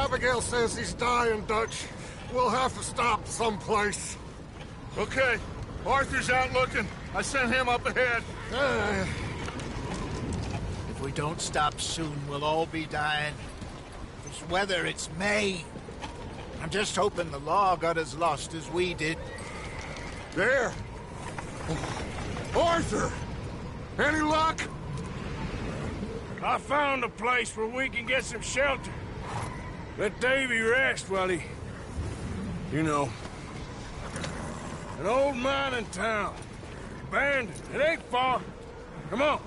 Abigail says he's dying, Dutch. We'll have to stop someplace. Okay. Arthur's out looking. I sent him up ahead. If we don't stop soon, we'll all be dying. This weather, it's May. I'm just hoping the law got as lost as we did. There. Arthur! Any luck? I found a place where we can get some shelter. Let Davy rest while he... You know. An old mining town. Abandoned. It ain't far. Come on.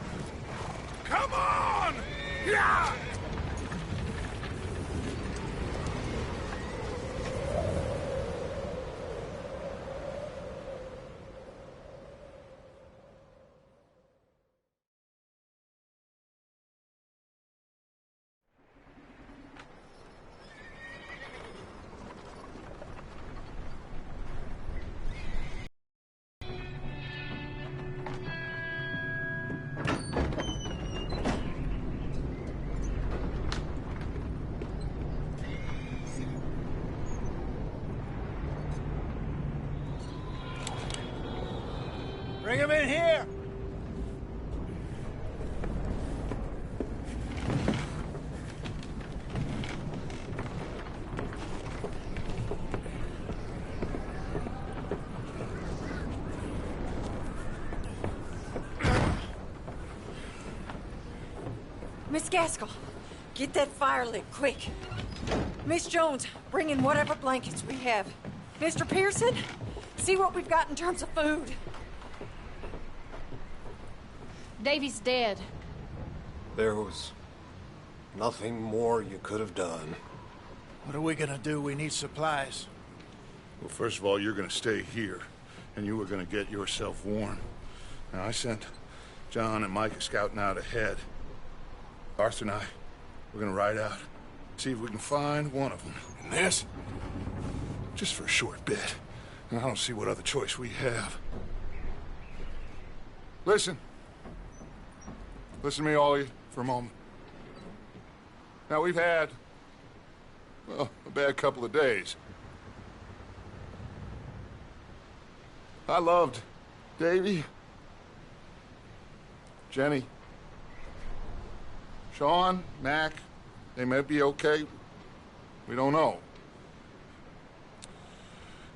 Come on! Yeah! Bring him in here! Miss Gaskell, get that fire lit, quick. Miss Jones, bring in whatever blankets we have. Mr. Pearson, see what we've got in terms of food. Davy's dead. There was nothing more you could have done. What are we gonna do? We need supplies. Well, first of all, you're gonna stay here, and you were gonna get yourself warm. Now, I sent John and Micah scouting out ahead. Arthur and I, we're gonna ride out, see if we can find one of them. And this? Just for a short bit. And I don't see what other choice we have. Listen. listen to me, all of you, for a moment. Now, we've had, well, a bad couple of days. I loved Davy, Jenny, Sean, Mac. They may be okay. We don't know.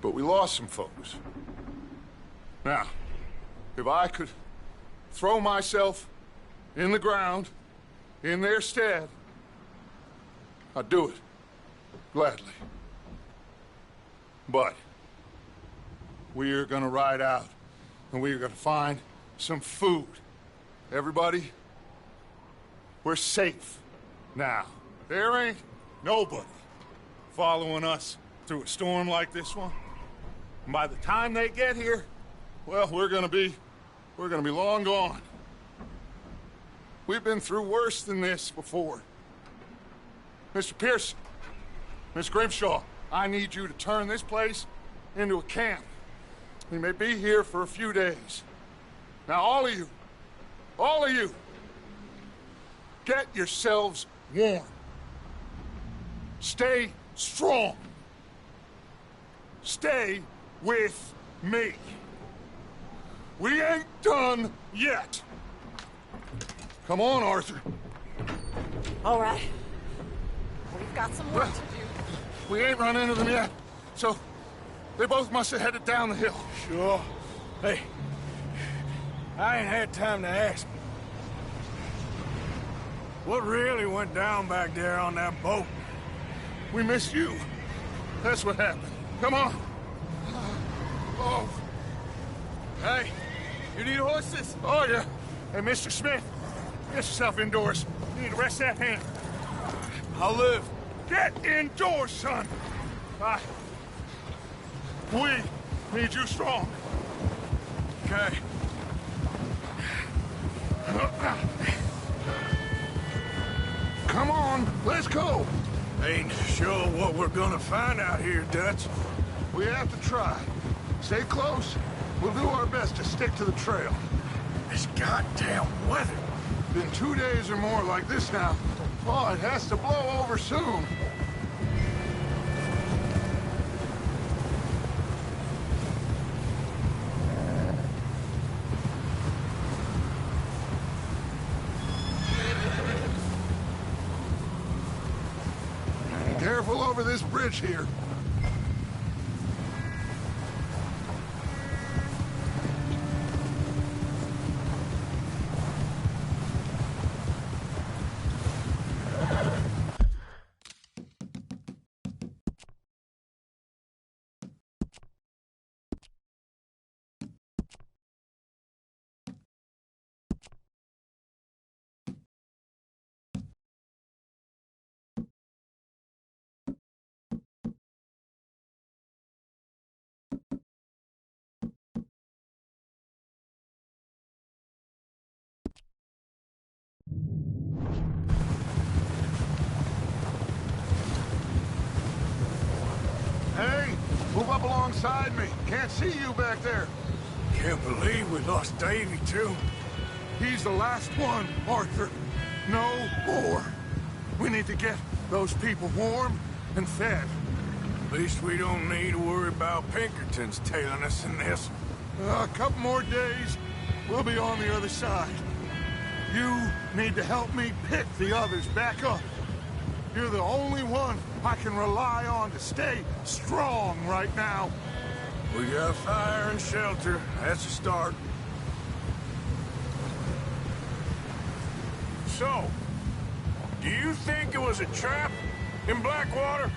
But we lost some folks. Now, if I could throw myself in the ground in their stead, I'd do it gladly. But we are gonna ride out and we are gonna find some food. Everybody, we're safe now. There ain't nobody following us through a storm like this one. And by the time they get here, well, we're gonna be long gone. We've been through worse than this before. Mr. Pearson, Miss Grimshaw, I need you to turn this place into a camp. We may be here for a few days. Now, all of you, get yourselves warm. Stay strong. Stay with me. We ain't done yet. Come on, Arthur. All right. We've got some work to do. We ain't run into them yet, so they both must have headed down the hill. Sure. Hey, I ain't had time to ask. What really went down back there on that boat? We missed you. That's what happened. Come on. Oh. Hey, you need horses? Oh, yeah. Hey, Mr. Smith, get yourself indoors. You need to rest that hand. I'll live. Get indoors, son. We need you strong. Okay. Come on, let's go. Ain't sure what we're gonna find out here, Dutch. We have to try. Stay close. We'll do our best to stick to the trail. This goddamn weather. Been 2 days or more like this now. Oh, it has to blow over soon. Careful over this bridge here. Hey, move up alongside me. Can't see you back there. Can't believe we lost Davy, too. He's the last one, Arthur. No more. We need to get those people warm and fed. At least we don't need to worry about Pinkertons tailing us in this. A couple more days, we'll be on the other side. You need to help me pick the others back up. You're the only one I can rely on to stay strong right now. We got fire and shelter. That's a start. So, do you think it was a trap in Blackwater?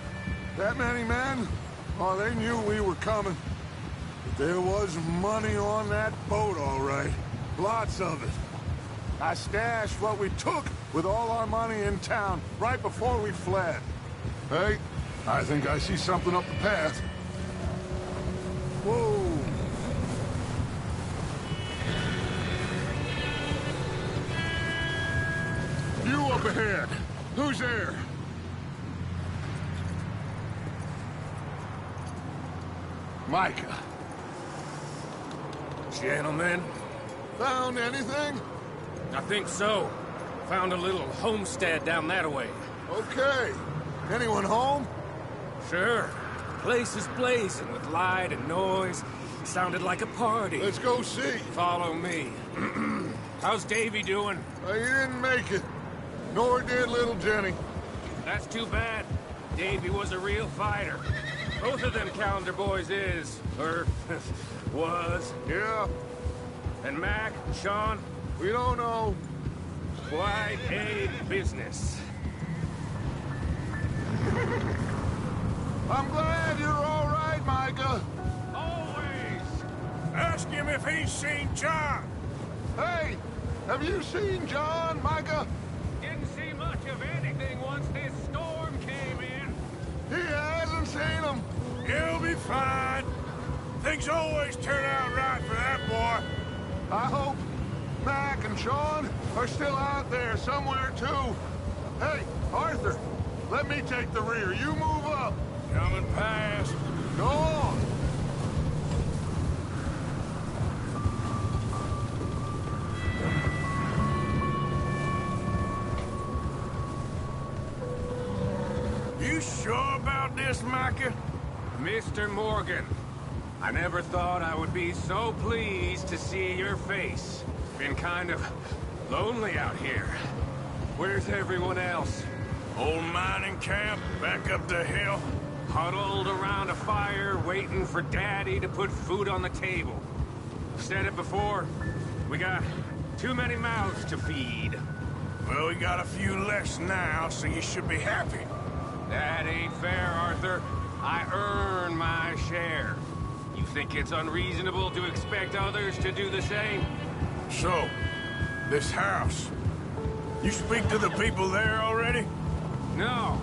That many men? Oh, they knew we were coming. But there was money on that boat, all right. Lots of it. I stashed what we took with all our money in town right before we fled. Hey, I think I see something up the path. Whoa. You up ahead. Who's there? Micah. Gentlemen, Found anything? I think so. Found a little homestead down that way. Okay. Anyone home? Sure. Place is blazing with light and noise. Sounded like a party. Let's go see. Follow me. How's Davy doing? He didn't make it. Nor did little Jenny. That's too bad. Davy was a real fighter. Both of them calendar boys is, or was. Yeah, And Mac, Sean, we don't know. quite a business. I'm glad you're all right, Micah. Always. Ask him if he's seen John. Hey, have you seen John, Micah? Didn't see much of anything once this storm came in. He hasn't seen him. He'll be fine. Things always turn out right for that boy. I hope Mac and Sean are still out there somewhere, too. Hey, Arthur, let me take the rear. You move up. Coming past. Go on. You sure about this, Micah? Mr. Morgan, I never thought I would be so pleased to see your face. Been kind of lonely out here. Where's everyone else? Old mining camp back up the hill. Huddled around a fire, waiting for Daddy to put food on the table. Said it before, we got too many mouths to feed. Well, we got a few less now, so you should be happy. That ain't fair, Arthur. I earn my share. You think it's unreasonable to expect others to do the same? So, this house. You speak to the people there already? No.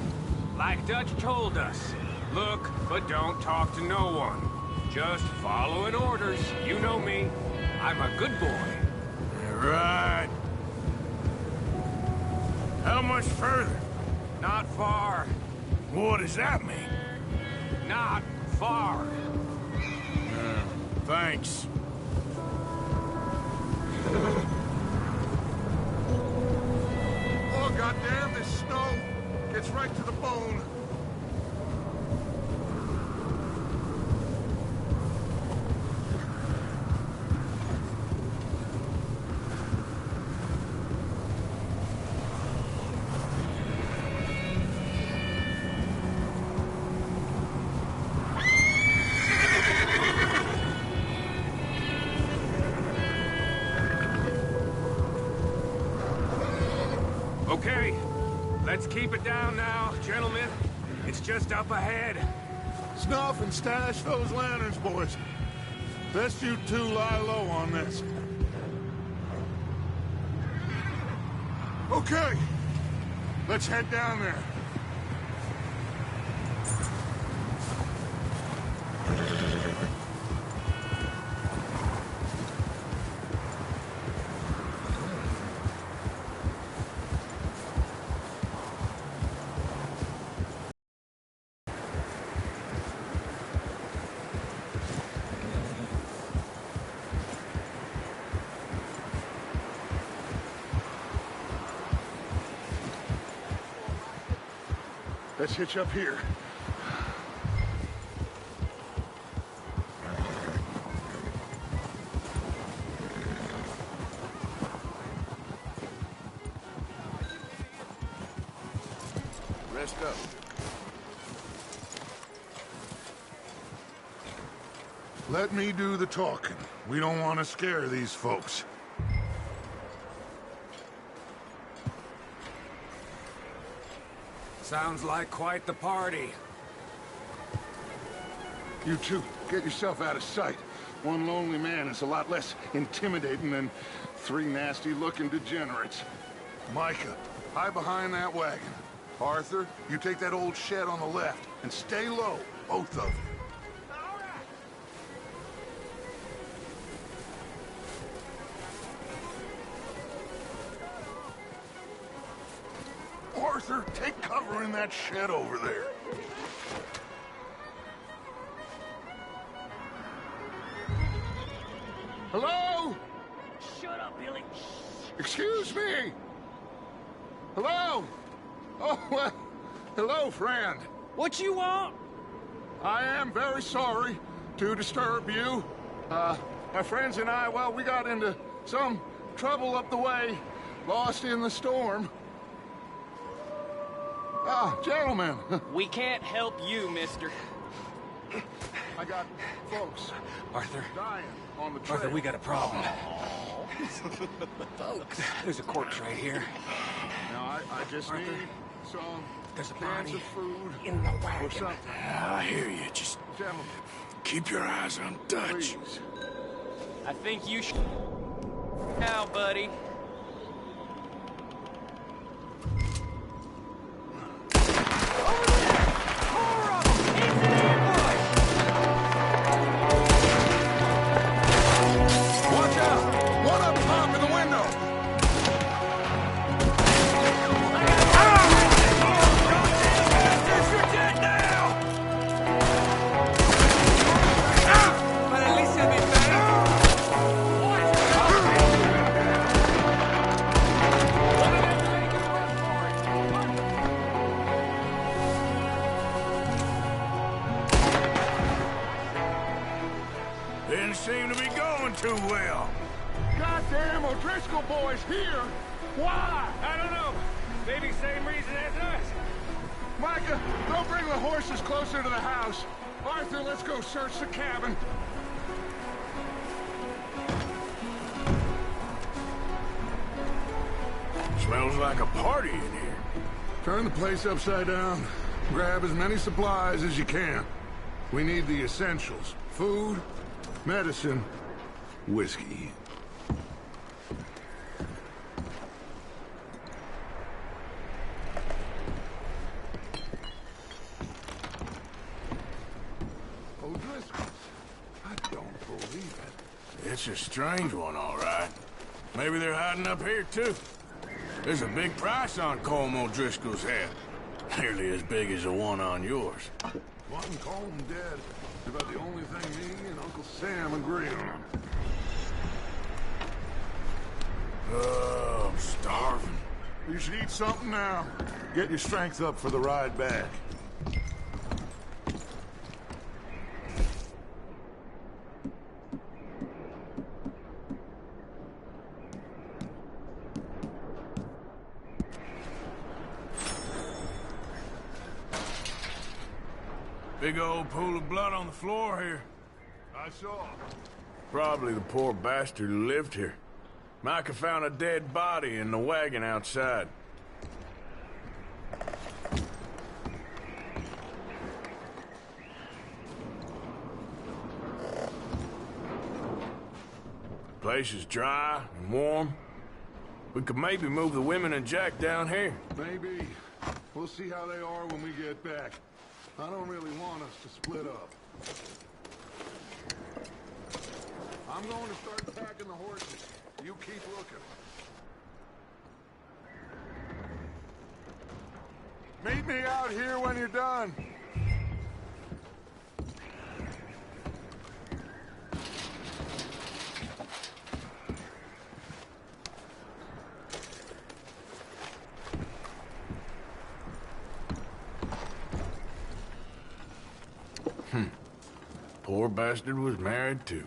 Like Dutch told us. Look, but don't talk to no one. Just following orders. You know me. I'm a good boy. Right. How much further? Not far. What does that mean? Not far. Thanks. Oh, goddamn, this snow gets right to the bone. Okay, let's keep it down now, gentlemen. It's just up ahead. Snuff and stash those lanterns, boys. Best you two lie low on this. Okay, let's head down there. Let's hitch up here. Rest up. Let me do the talking. We don't want to scare these folks. Sounds like quite the party. You two, get yourself out of sight. One lonely man is a lot less intimidating than three nasty-looking degenerates. Micah, hide behind that wagon. Arthur, you take that old shed on the left, and stay low, both of you. Arthur, take cover in that shed over there. Hello? Shut up, Billy. Excuse me. Hello? Oh, well, hello, friend. What you want? I am very sorry to disturb you. My friends and I, well, we got into some trouble up the way, lost in the storm. Ah, gentlemen. We can't help you, mister. I got folks Arthur. dying on the trail. Arthur, we got a problem. Folks. There's a corpse right here. Now, I just Arthur, need some there's a cans body of food in the wagon. or something. I hear you. Just Gentlemen, keep your eyes on Dutch. please. I think you should... Now, buddy. Watch out! One up top in the window! Didn't seem to be going too well. Goddamn O'Driscoll boys here! Why? I don't know. Maybe same reason as us. Micah, don't bring the horses closer to the house. Arthur, let's go search the cabin. Smells like a party in here. Turn the place upside down. Grab as many supplies as you can. We need the essentials. Food, medicine, whiskey. O'Driscoll's. I don't believe it. It's a strange one, all right. Maybe they're hiding up here, too. There's a big price on Colm O'Driscoll's head. Nearly as big as the one on yours. One Colm dead is about the only thing me and Uncle Sam agree on. Oh, I'm starving. You should eat something now. Get your strength up for the ride back. Big old pool of blood on the floor here. I saw. Probably the poor bastard who lived here. Micah found a dead body in the wagon outside. Place is dry and warm. We could maybe move the women and Jack down here. Maybe. We'll see how they are when we get back. I don't really want us to split up. I'm going to start packing the horses. You keep looking. Meet me out here when you're done. Poor bastard was married too.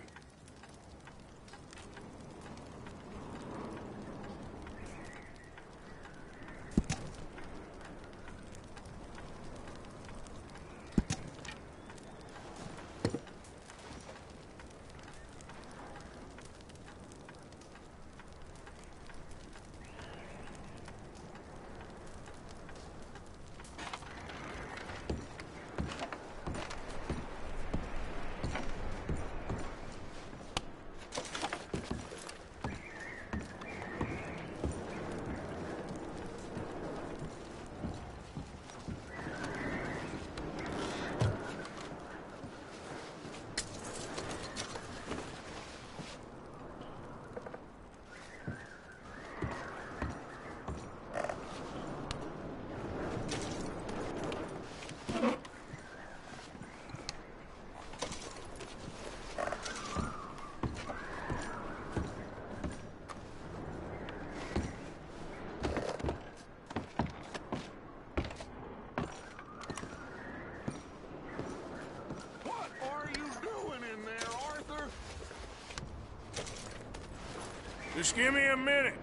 Just give me a minute.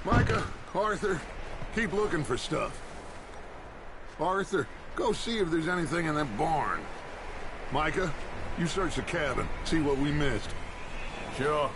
Micah, Arthur, keep looking for stuff. Arthur, go see if there's anything in that barn. Micah, you search the cabin, see what we missed. Sure.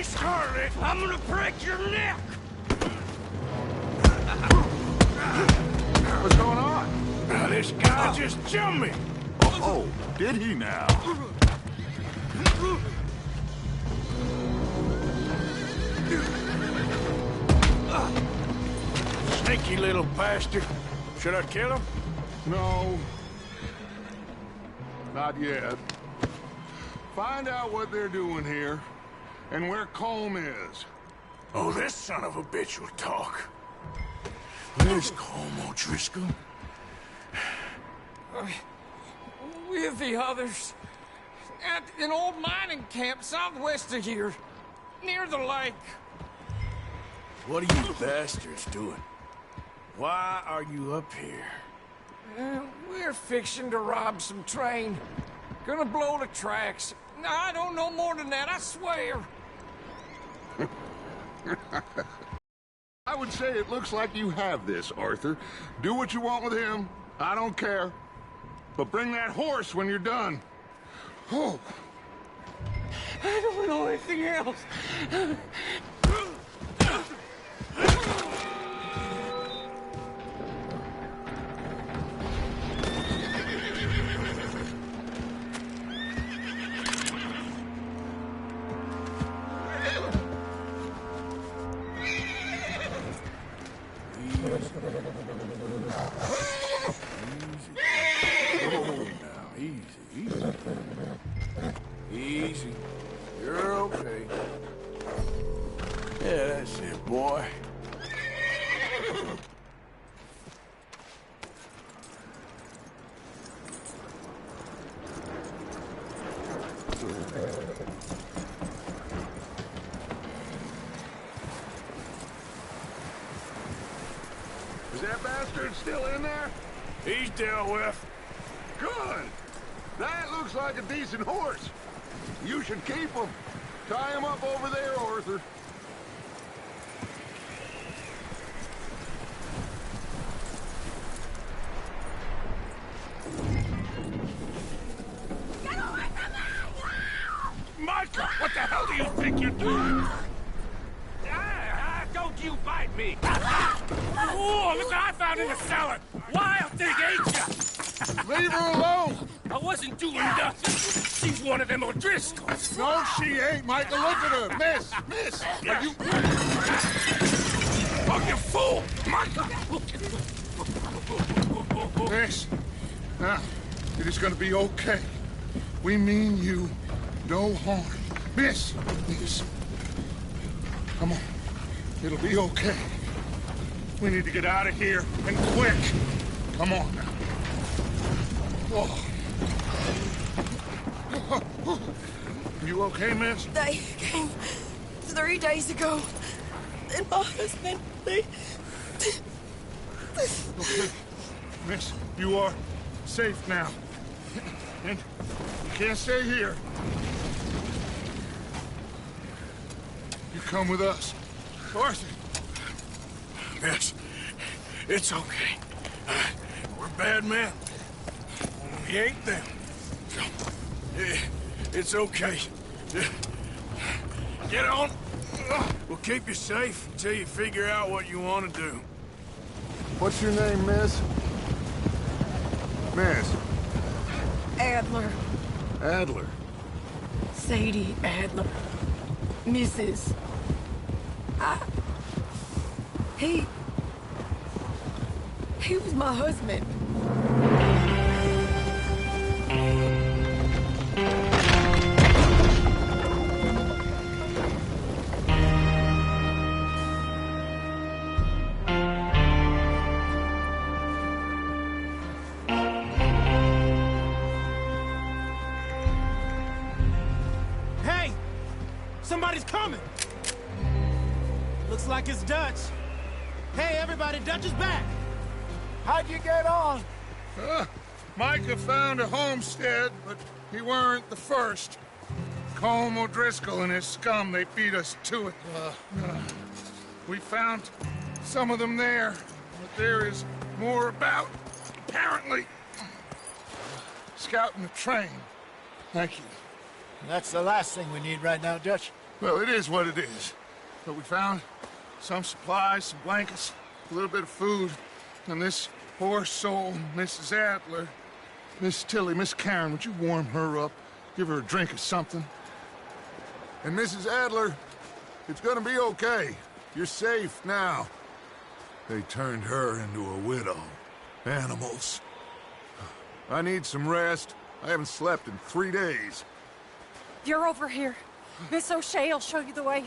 Scarlet, I'm gonna break your neck! What's going on? Now, this guy just jumped me! Oh, did he now? Sneaky little bastard. Should I kill him? No. Not yet. Find out what they're doing here, and where Colm is. Oh, this son of a bitch will talk. Where's Colm O'Driscoll? With the others. At an old mining camp southwest of here. Near the lake. What are you bastards doing? Why are you up here? We're fixing to rob some train. Gonna blow the tracks. I don't know more than that, I swear. I would say it looks like you have this, Arthur. Do what you want with him. I don't care. But bring that horse when you're done. Oh. I don't know anything else. Easy. You're okay. Yeah, that's it, boy. Is that bastard still in there? He's dealt with. Good. That looks like a decent horse. You should keep him. Tie him up over there, Arthur. Get away from me! Micah, what the hell do you think you're doing? Don't you bite me! Oh, look what I found in the cellar! Wild thing, ain't ya? Leave her alone! I wasn't doing nothing. She's one of them O'Driscolls. No, she ain't, Micah. Look at her. Miss! Miss! Are you... Oh, you fool! Micah! Miss. Now, it is gonna be okay. We mean you no harm. Miss! Miss. Come on. It'll be okay. We need to get out of here, and quick. Come on now. Oh. You okay, miss? They came 3 days ago. And my husband, they... Okay. Miss, you are safe now. And you can't stay here. You come with us. Arthur, Yes, it's okay. We're bad men. We ain't them. So, it's okay. Get on. We'll keep you safe until you figure out what you want to do. What's your name, miss? Miss. Adler. Adler. Sadie Adler. Mrs. He was my husband. Hey! Somebody's coming! Looks like it's Dutch. Hey, everybody, Dutch is back! How'd you get on? Micah found a homestead, but he weren't the first. Colm O'Driscoll and his scum, they beat us to it. We found some of them there, but there is more about, apparently. Scouting the train. Thank you. That's the last thing we need right now, Dutch. Well, it is what it is. But we found some supplies, some blankets, a little bit of food, and this poor soul, Mrs. Adler. Miss Tilly, Miss Karen, would you warm her up? Give her a drink or something? And Mrs. Adler, it's gonna be okay. You're safe now. They turned her into a widow. Animals. I need some rest. I haven't slept in 3 days. You're over here. Miss O'Shea will show you the way.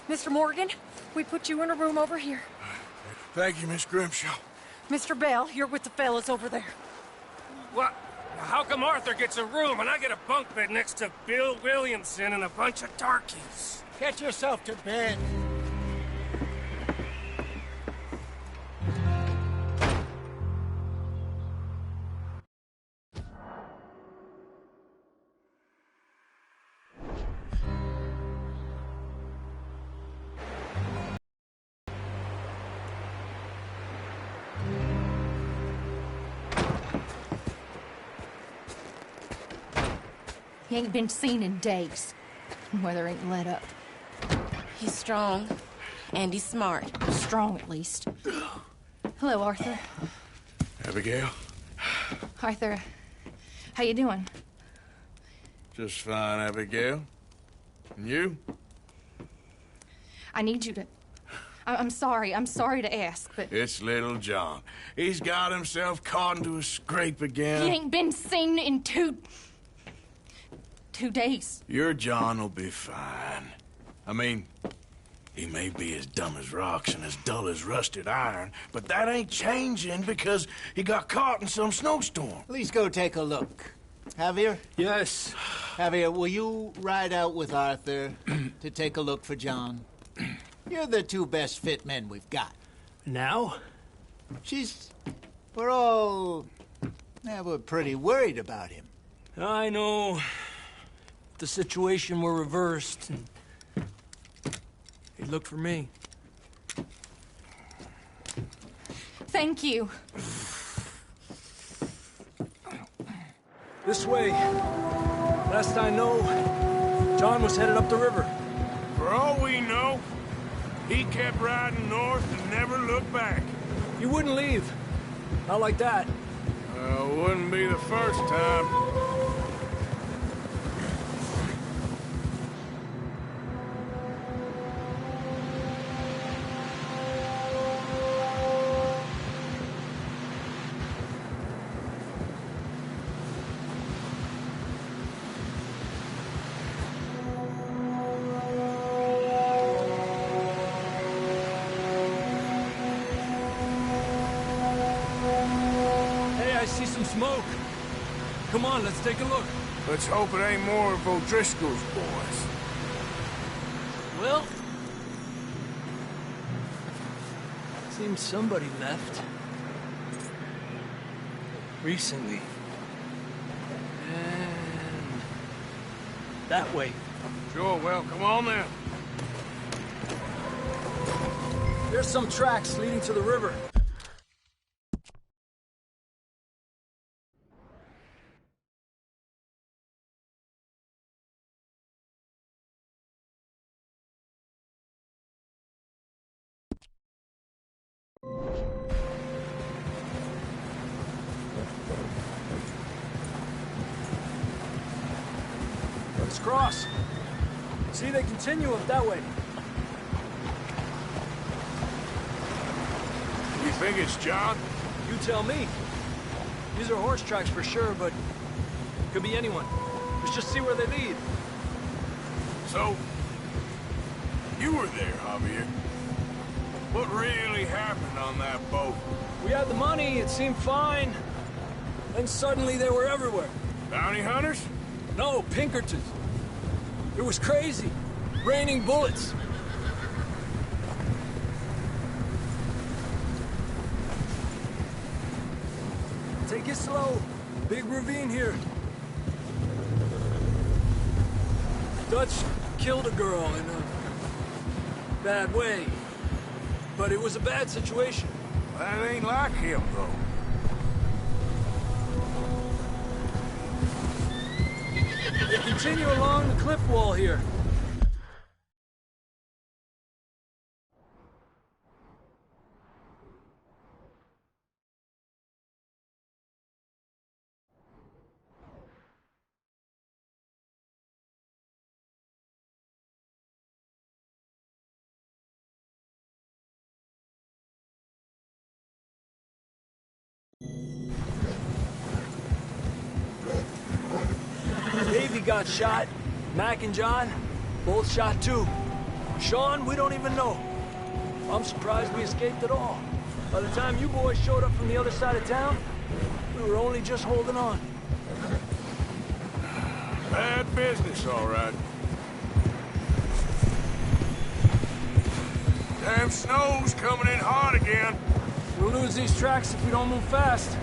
Mr. Morgan, we put you in a room over here. Thank you, Miss Grimshaw. Mr. Bell, you're with the fellas over there. What? How come Arthur gets a room and I get a bunk bed next to Bill Williamson and a bunch of darkies? Get yourself to bed. He ain't been seen in days. Weather ain't let up. He's strong, and he's smart. Strong, at least. Hello, Arthur. Abigail? Arthur, how you doing? Just fine, Abigail. And you? I need you to... I'm sorry to ask, but... It's little John. He's got himself caught into a scrape again. He ain't been seen in 2 days. Your John will be fine. I mean, he may be as dumb as rocks and as dull as rusted iron, but that ain't changing because he got caught in some snowstorm. Please go take a look. Javier? Yes. Javier, will you ride out with Arthur to take a look for John? You're the 2 best fit men we've got. Now? We're pretty worried about him. I know. If the situation were reversed, and he'd look for me. Thank you. This way. Last I know, John was headed up the river. For all we know, he kept riding north and never looked back. He wouldn't leave. Not like that. Wouldn't be the first time. Smoke. Come on, let's take a look. Let's hope it ain't more of O'Driscoll's boys. Well, seems somebody left. Recently. And that way. Sure, well, come on then. There's some tracks leading to the river. Let's cross. See, they continue up that way. You think it's John? You tell me. These are horse tracks for sure, but could be anyone. Let's just see where they lead. So, you were there, Javier. What really happened on that boat? We had the money, it seemed fine. Then suddenly they were everywhere. Bounty hunters? No, Pinkertons. It was crazy. Raining bullets. Take it slow. Big ravine here. Dutch killed a girl in a bad way. But it was a bad situation. That ain't like him, though. They continue along the cliff wall here. Davey got shot. Mac and John, both shot too. Sean, we don't even know. I'm surprised we escaped at all. By the time you boys showed up from the other side of town, we were only just holding on. Bad business, all right. Damn snow's coming in hard again. We'll lose these tracks if we don't move fast.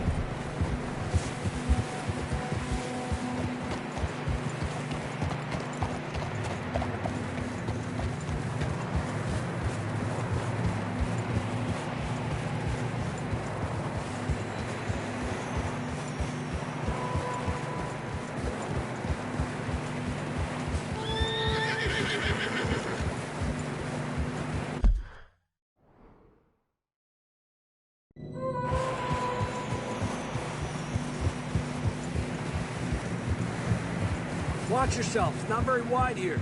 Watch yourself. It's not very wide here.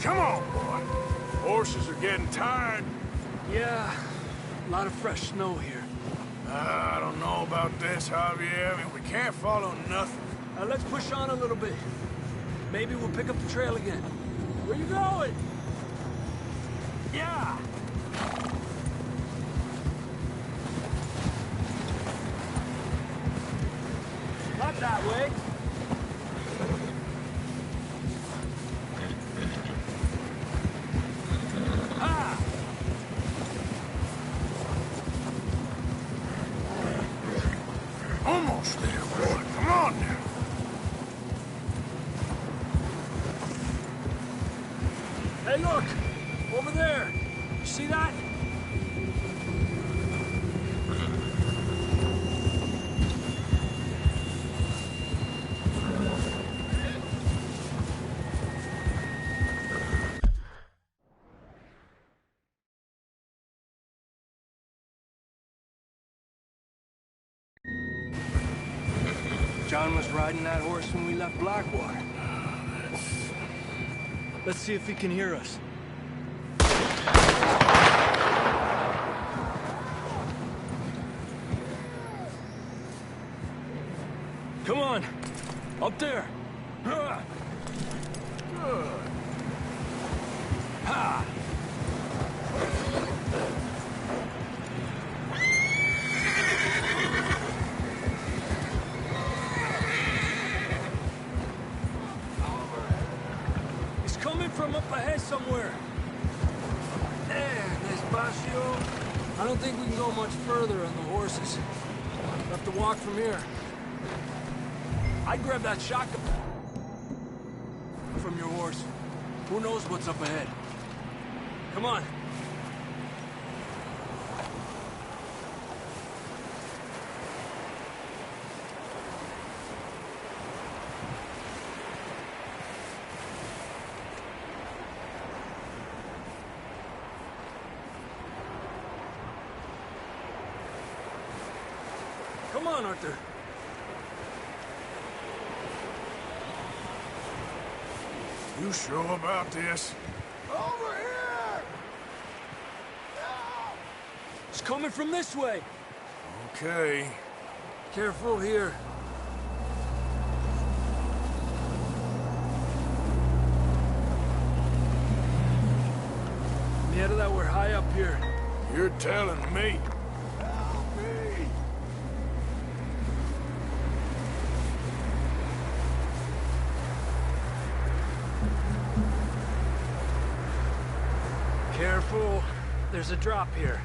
Come on, boy. Horses are getting tired. Yeah, a lot of fresh snow here. I don't know about this, Javier. I mean, we can't follow nothing. Let's push on a little bit. Maybe we'll pick up the trail again. Where you going? Yeah! Not that way. Ah! Almost there, boy. Come on now. Hey, look! Over there! You see that? John was riding that horse when we left Blackwater. Let's see if he can hear us. Come on! Up there! Good. Ha! He's coming from up ahead somewhere. There, despacio. I don't think we can go much further on the horses. We'll have to walk from here. I'd grab that shotgun from your horse. Who knows what's up ahead? Come on. Come on, Arthur. You sure about this? Over here! It's coming from this way. Okay. Careful here. Mierda, that we're high up here. You're telling me. Help me! Careful. There's a drop here.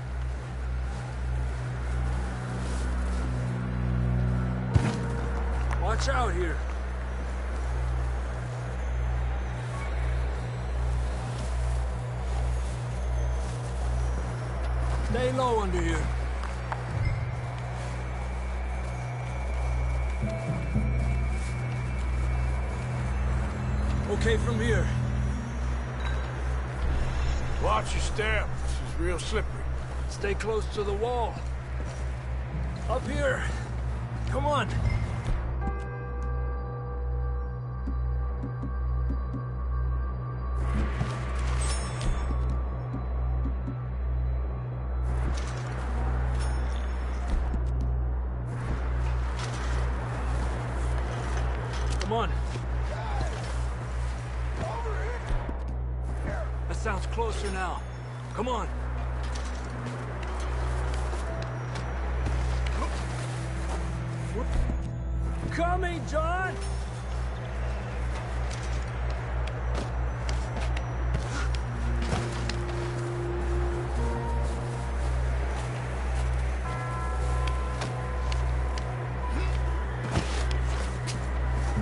Watch out here. Stay low under here. Okay from here. Watch your step. This is real slippery. Stay close to the wall. Up here. Come on. Come on. That sounds closer now. Come on. Coming, John!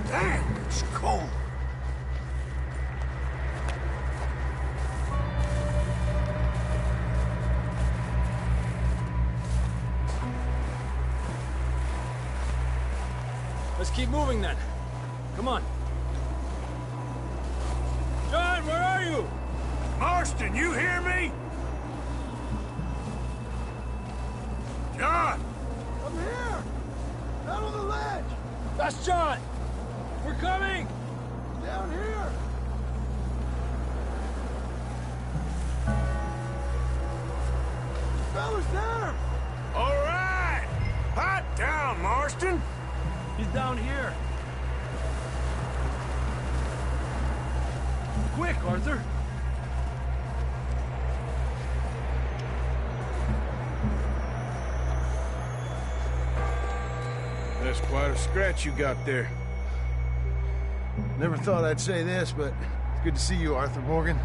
Damn, it's cold. Let's keep moving then. Come on. John, where are you? Marston, you hear me? John! I'm here! Out on the ledge! That's John! We're coming! Down here! Fella's there! All right! Hot down, Marston! He's down here. Quick, Arthur. That's quite a scratch you got there. Never thought I'd say this, but it's good to see you, Arthur Morgan.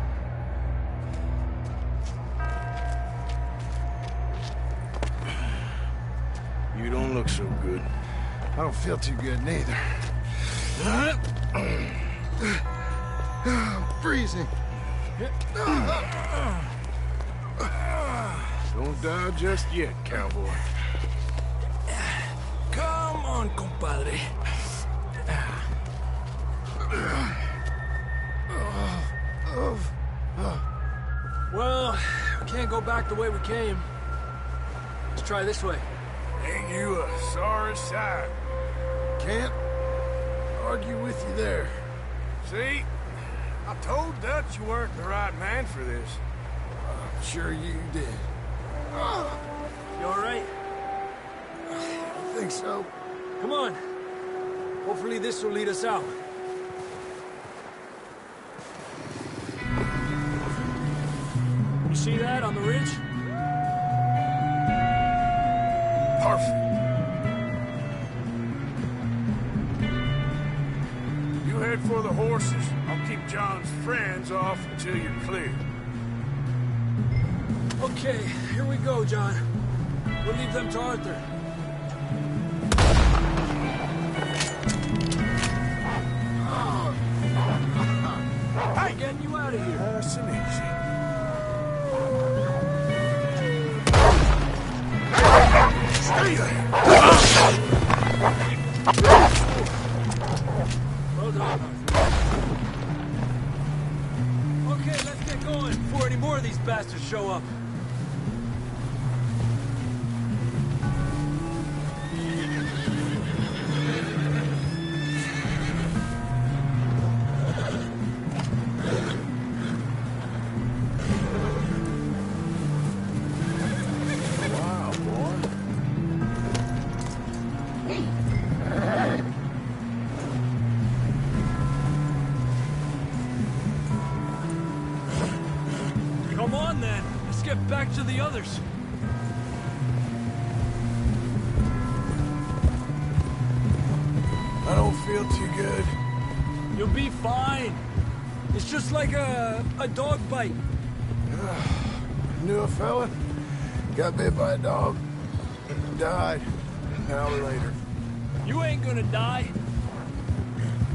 You don't look so good. I don't feel too good, neither. I'm freezing. Don't die just yet, cowboy. Come on, compadre. Well, we can't go back the way we came. Let's try this way. Ain't you a sorry sight? Can't argue with you there. See? I told Dutch you weren't the right man for this. I'm sure you did. You all right? I think so. Come on. Hopefully this will lead us out. You see that on the ridge? Perfect. You head for the horses. I'll keep John's friends off until you're clear. Okay, here we go, John. We'll leave them to Arthur. We're getting you out of here. Nice and easy. Stay there! Well done. Okay, let's get going before any more of these bastards show up. Come on, then. Let's get back to the others. I don't feel too good. You'll be fine. It's just like a dog bite. Knew a fella, got bit by a dog, died an hour later. You ain't gonna die.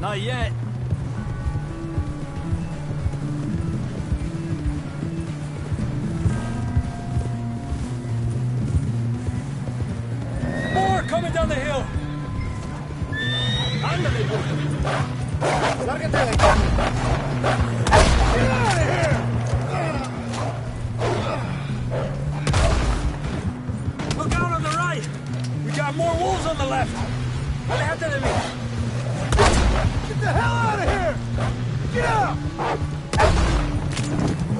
Not yet. More coming down the hill. Ándale, boy. Lárgate de aquí. Get out of here! Look out on the right. We got more wolves on the left. Aléjate de mí. Get the hell out of here! Get out!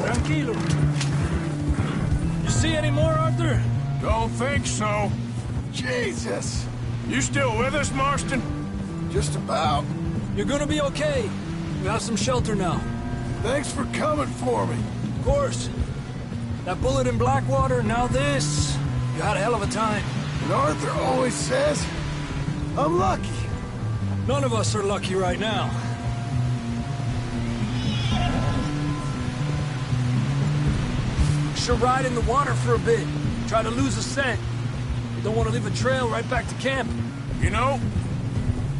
Tranquilo. You see any more, Arthur? Don't think so. Jesus! You still with us, Marston? Just about. You're gonna be okay. We have some shelter now. Thanks for coming for me. Of course. That bullet in Blackwater, now this. You had a hell of a time. And Arthur always says, I'm lucky. None of us are lucky right now. Should ride in the water for a bit. Try to lose a scent. You don't want to leave a trail right back to camp. You know,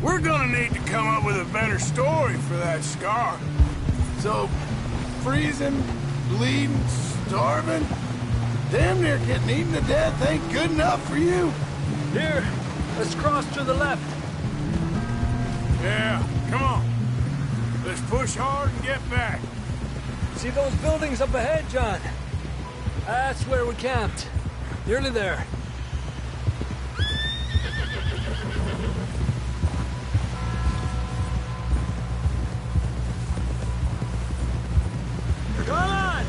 we're gonna need to come up with a better story for that scar. So, freezing, bleeding, starving, damn near getting eaten to death ain't good enough for you. Here, let's cross to the left. Yeah, come on. Let's push hard and get back. See those buildings up ahead, John? That's where we camped. Nearly there. Come on!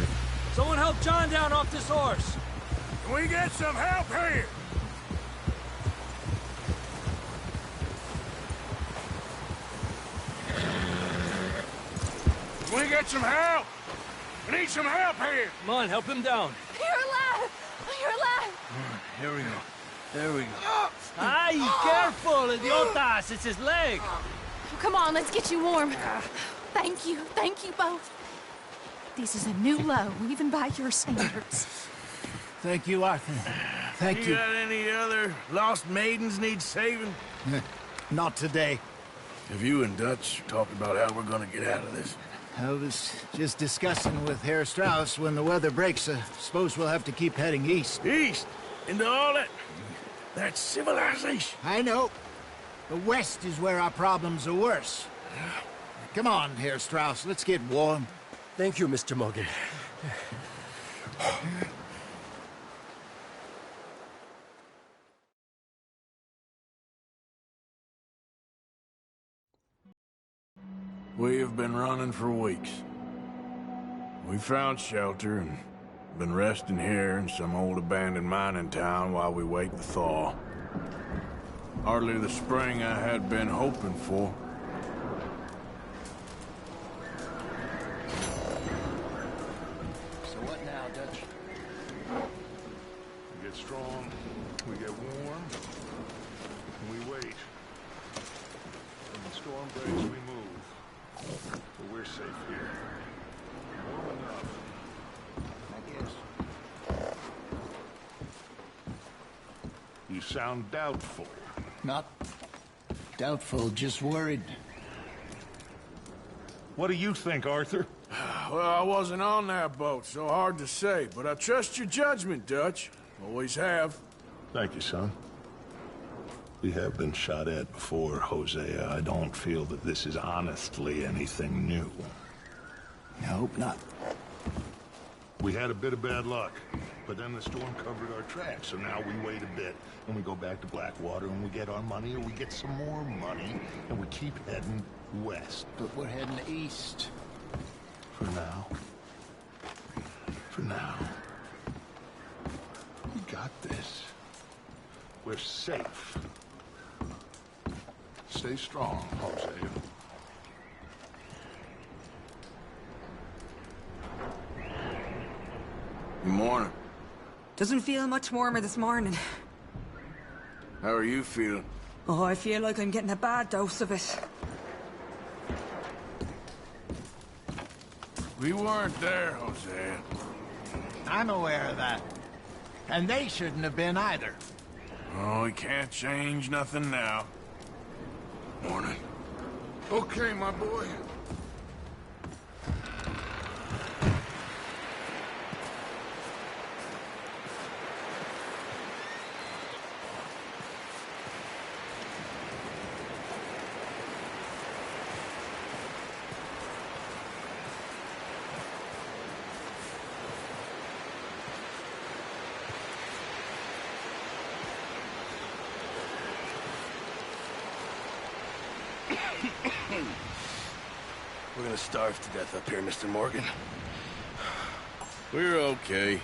Someone help John down off this horse. Can we get some help here? Can we get some help? I need some help here. Come on, help him down. You're alive! You're alive! Here we go. There we go. Ay, careful, idiotas! It's his leg. Come on, let's get you warm. Thank you both. This is a new low, even by your standards. Thank you, Arthur. Thank you. You got any other lost maidens need saving? Not today. Have you and Dutch talked about how we're gonna get out of this? I was just discussing with Herr Strauss when the weather breaks. I suppose we'll have to keep heading east. East? Into all that civilization? I know. The west is where our problems are worse. Come on, Herr Strauss, let's get warm. Thank you, Mr. Morgan. We have been running for weeks. We found shelter and been resting here in some old abandoned mining town while we wait the thaw. Hardly the spring I had been hoping for. So what now, Dutch? We get strong, we get warm, and we wait. When the storm breaks, we move. But we're safe here. Warm enough. I guess. You sound doubtful. Not doubtful, just worried. What do you think, Arthur? Well, I wasn't on that boat, so hard to say. But I trust your judgment, Dutch. Always have. Thank you, son. We have been shot at before, Hosea. I don't feel that this is honestly anything new. I hope not. We had a bit of bad luck, but then the storm covered our tracks, so now we wait a bit, and we go back to Blackwater, and we get our money, or we get some more money, and we keep heading west. But we're heading east. For now. For now. We got this. We're safe. Stay strong, Hosea. Good morning. Doesn't feel much warmer this morning. How are you feeling? Oh, I feel like I'm getting a bad dose of it. We weren't there, Hosea. I'm aware of that. And they shouldn't have been either. Oh, we can't change nothing now. Morning. Okay, my boy. We're gonna starve to death up here, Mr. Morgan. We're okay.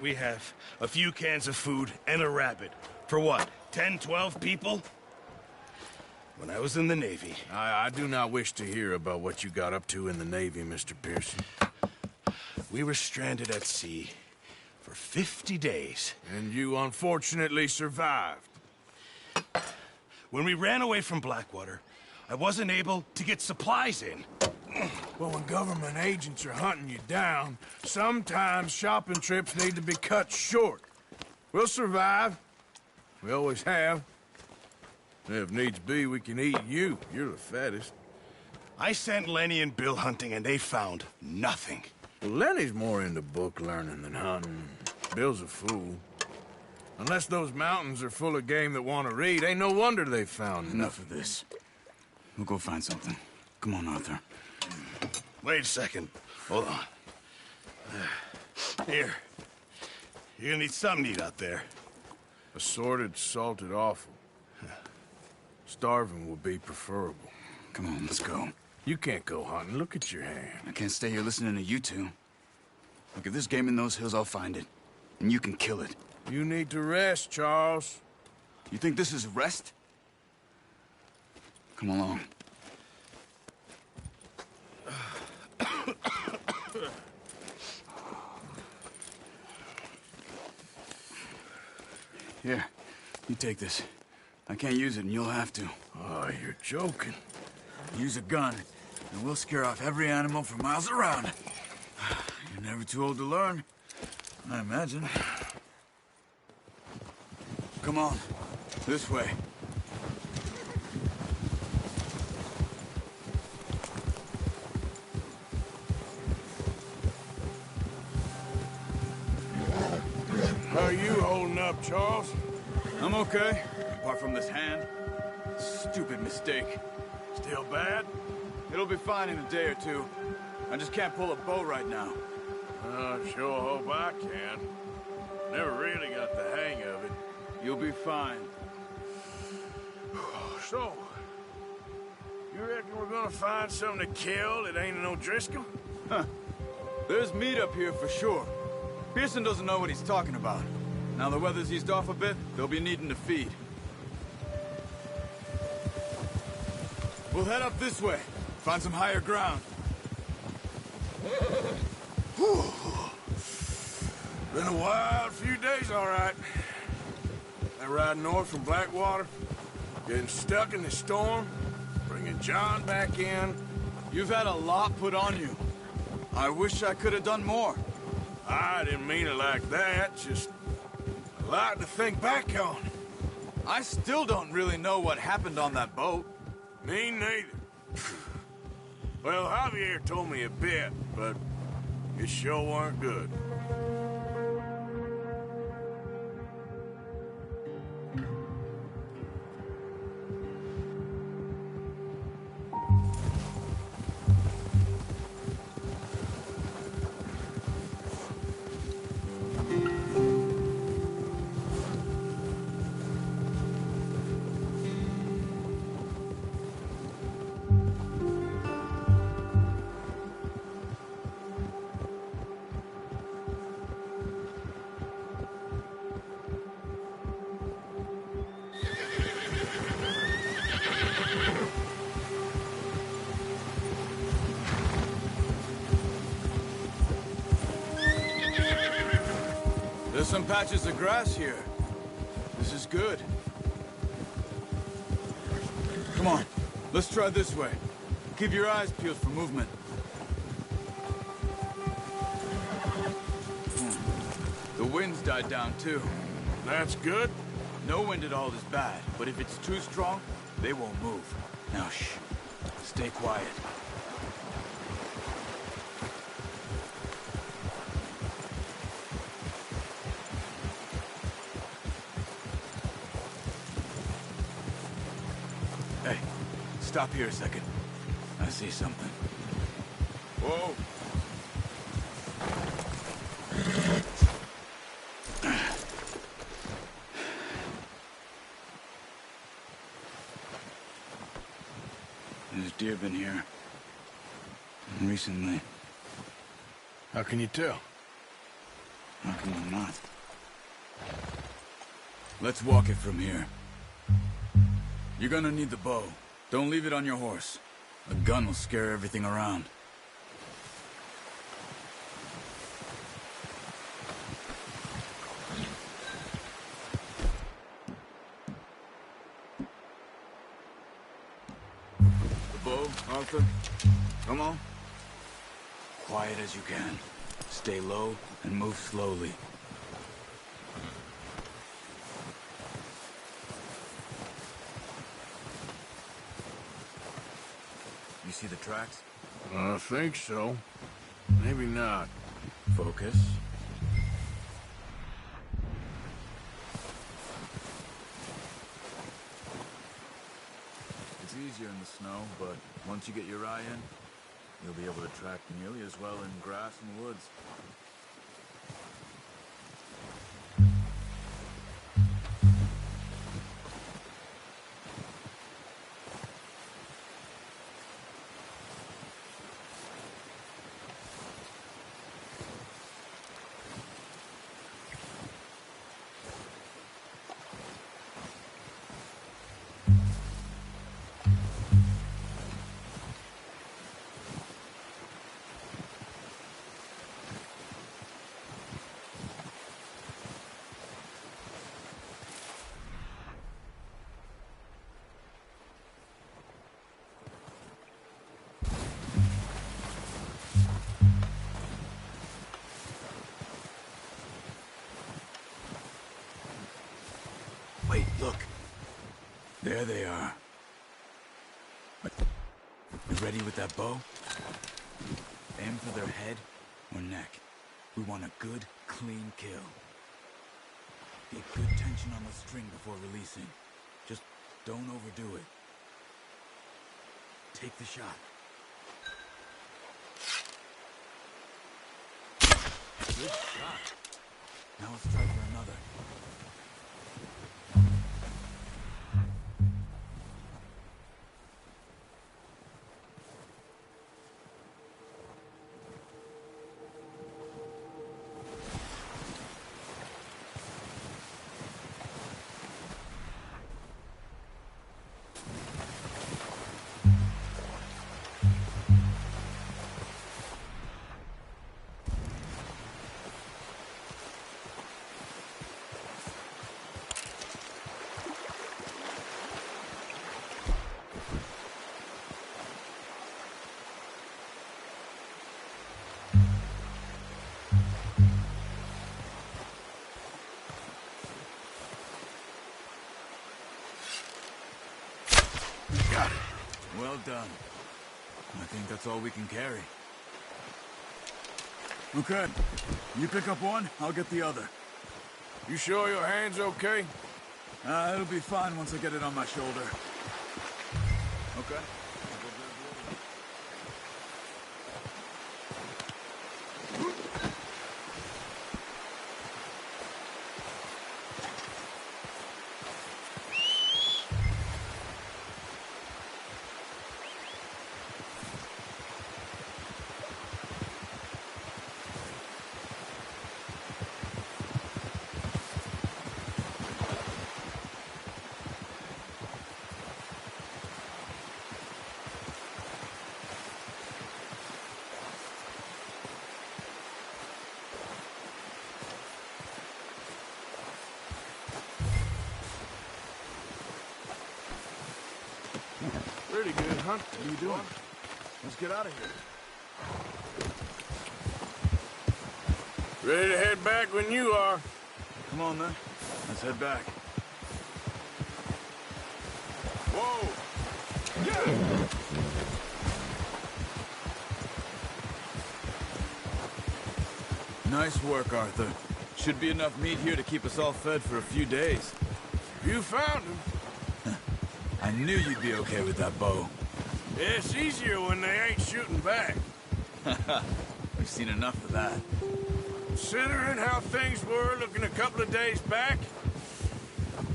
We have a few cans of food and a rabbit. For what, 10, 12 people? When I was in the Navy... I do not wish to hear about what you got up to in the Navy, Mr. Pearson. We were stranded at sea for 50 days. And you unfortunately survived. When we ran away from Blackwater, I wasn't able to get supplies in. Well, when government agents are hunting you down, sometimes shopping trips need to be cut short. We'll survive. We always have. If needs be, we can eat you. You're the fattest. I sent Lenny and Bill hunting, and they found nothing. Well, Lenny's more into book learning than hunting. Bill's a fool. Unless those mountains are full of game that want to read, ain't no wonder they found Enough of this. We'll go find something. Come on, Arthur. Wait a second. Hold on. Here. You're gonna need something to eat out there. Assorted, salted offal. Starving would be preferable. Come on, let's go. You can't go hunting. Look at your hand. I can't stay here listening to you two. Look, if there's game in those hills, I'll find it. And you can kill it. You need to rest, Charles. You think this is rest? Come along. Here, you take this. I can't use it, and you'll have to. Oh, you're joking. Use a gun, and we'll scare off every animal for miles around. You're never too old to learn, I imagine. Come on, this way. How are you holding up, Charles? I'm okay, apart from this hand. Stupid mistake. Still bad? It'll be fine in a day or two. I just can't pull a bow right now. I sure hope I can. Never really got the hang of it. You'll be fine. So, you reckon we're gonna find something to kill that ain't no Driscoll? Huh. There's meat up here for sure. Pearson doesn't know what he's talking about. Now the weather's eased off a bit, they'll be needing to feed. We'll head up this way. Find some higher ground. Been a wild few days, all right. That ride north from Blackwater, getting stuck in the storm, bringing John back in. You've had a lot put on you. I wish I could have done more. I didn't mean it like that, just a lot to think back on. I still don't really know what happened on that boat. Me neither. Well, Javier told me a bit, but it sure weren't good. There's some patches of grass here. This is good. Come on, let's try this way. Keep your eyes peeled for movement. The wind's died down too. That's good. No wind at all is bad, but if it's too strong, they won't move. Now shh, stay quiet. Hey, stop here a second. I see something. Whoa! There's deer been here. Recently. How can you tell? How can you not? Let's walk it from here. You're gonna need the bow. Don't leave it on your horse. A gun will scare everything around. The bow, Arthur. Come on. Quiet as you can. Stay low and move slowly. You see the tracks? I think so. Maybe not. Focus. It's easier in the snow, but once you get your eye in, you'll be able to track nearly as well in grass and woods. Wait, look. There they are. You ready with that bow? Aim for their head or neck. We want a good, clean kill. Get good tension on the string before releasing. Just don't overdo it. Take the shot. Good shot. Now let's try for another. Got it. Well done. I think that's all we can carry. Okay. You pick up one, I'll get the other. You sure your hand's okay? It'll be fine once I get it on my shoulder. Okay. Pretty good, huh? What are you doing? Let's get out of here. Ready to head back when you are. Come on, then. Let's head back. Whoa! Yeah! Nice work, Arthur. Should be enough meat here to keep us all fed for a few days. You found him. I knew you'd be okay with that bow. Yeah, it's easier when they ain't shooting back. We've seen enough of that. Considering how things were looking a couple of days back,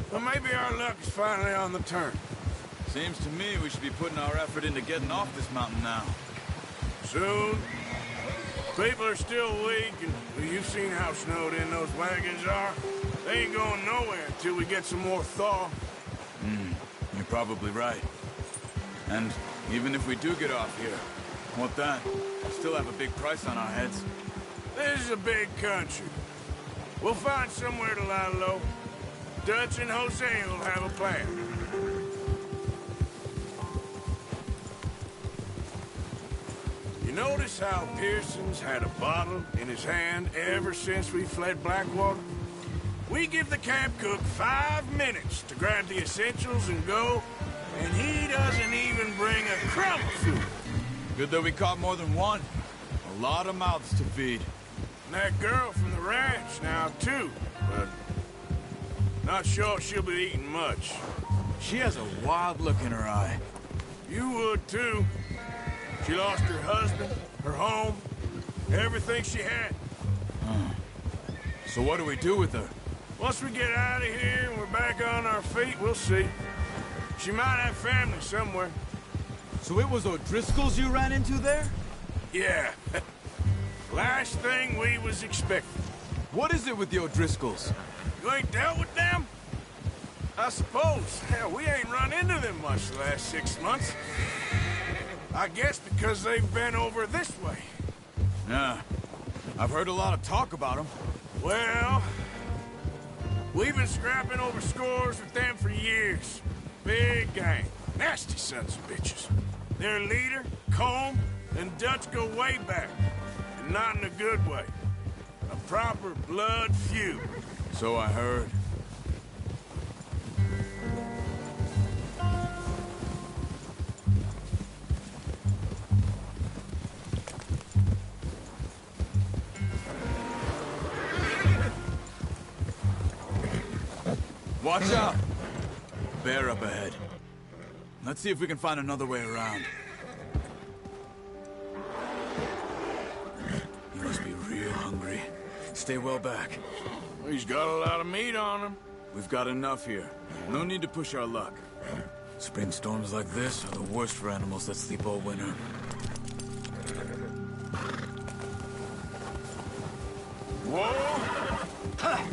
well, maybe our luck is finally on the turn. Seems to me we should be putting our effort into getting off this mountain now. Soon. People are still weak, and you've seen how snowed in those wagons are. They ain't going nowhere until we get some more thaw. You're probably right. And even if we do get off here, what then? We still have a big price on our heads. This is a big country. We'll find somewhere to lie low. Dutch and Jose will have a plan. You notice how Pearson's had a bottle in his hand ever since we fled Blackwater? We give the camp cook 5 minutes to grab the essentials and go, and he doesn't even bring a crumb of food. Good that we caught more than one. A lot of mouths to feed. And that girl from the ranch now, too, but not sure she'll be eating much. She has a wild look in her eye. You would, too. She lost her husband, her home, everything she had. So what do we do with her? Once we get out of here and we're back on our feet, we'll see. She might have family somewhere. So it was O'Driscoll's you ran into there? Yeah. Last thing we was expecting. What is it with the O'Driscolls? You ain't dealt with them? I suppose. Hell, we ain't run into them much the last 6 months. I guess because they've been over this way. Yeah. I've heard a lot of talk about them. Well, we've been scrapping over scores with them for years. Big gang. Nasty sons of bitches. Their leader, Combe, and Dutch go way back. And not in a good way. A proper blood feud. So I heard. Watch out! Bear up ahead. Let's see if we can find another way around. You must be real hungry. Stay well back. He's got a lot of meat on him. We've got enough here. No need to push our luck. Spring storms like this are the worst for animals that sleep all winter. Whoa! Ha!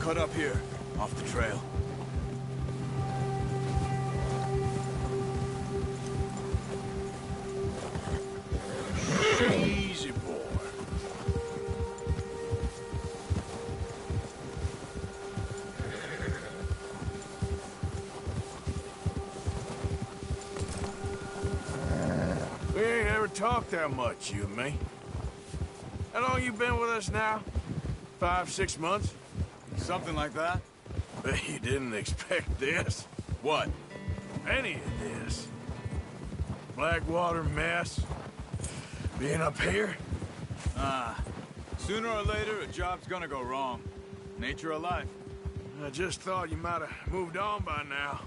Cut up here, off the trail. Easy, boy. We ain't ever talked that much, you and me. How long you been with us now? 5, 6 months? Something like that? Bet you didn't expect this. What? Any of this. Blackwater mess. Being up here? Sooner or later, a job's gonna go wrong. Nature of life. I just thought you might have moved on by now.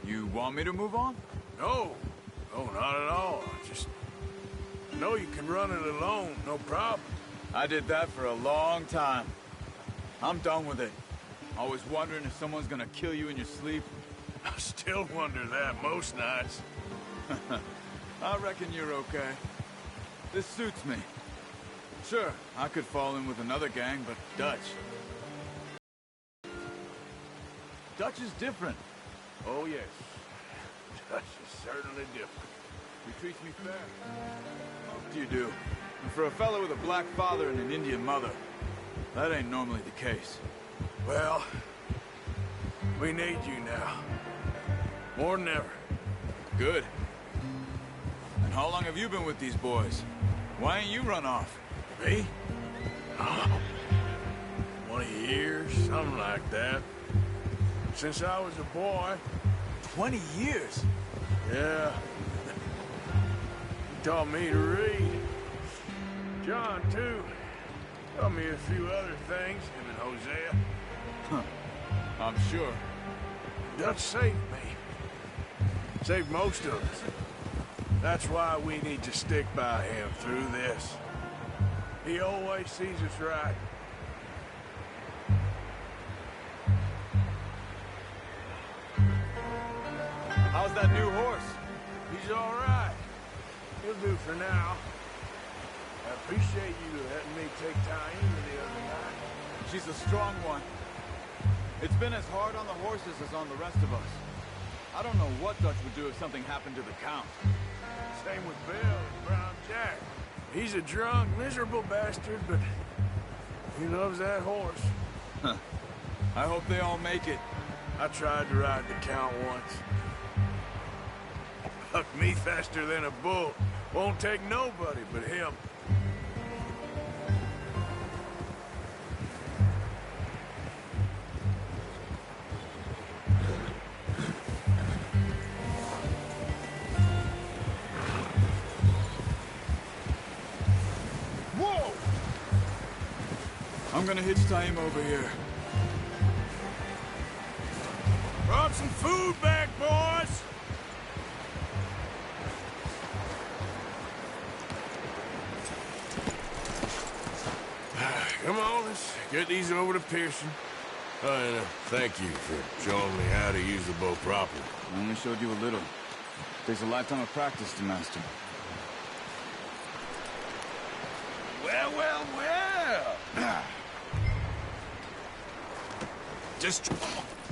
You want me to move on? No. No, not at all. I just know you can run it alone, no problem. I did that for a long time. I'm done with it. Always wondering if someone's gonna kill you in your sleep. I still wonder that most nights. I reckon you're okay. This suits me. Sure, I could fall in with another gang, but Dutch is different. Oh, yes. Dutch is certainly different. He treats me fair. Most you do. And for a fellow with a black father and an Indian mother, that ain't normally the case. Well, we need you now. More than ever. Good. And how long have you been with these boys? Why ain't you run off? Me? Oh, 20 years, something like that. Since I was a boy. 20 years? Yeah. He taught me to read. John, too. Taught me a few other things, him and Hosea. Huh. I'm sure. Dutch saved me. Saved most of us. That's why we need to stick by him through this. He always sees us right. How's that new horse? He's all right. He'll do for now. I appreciate you letting me take Taima the other night. She's a strong one. It's been as hard on the horses as on the rest of us. I don't know what Dutch would do if something happened to the Count. Same with Bill and Brown Jack. He's a drunk, miserable bastard, but he loves that horse. Huh. I hope they all make it. I tried to ride the Count once. Bucked me faster than a bull. Won't take nobody but him. I'm gonna hitch Taima over here. Brought some food back, boys! Come on, let's get these over to Pearson. And thank you for showing me how to use the bow properly. I only showed you a little. Takes a lifetime of practice to master. Well, well, well! Just...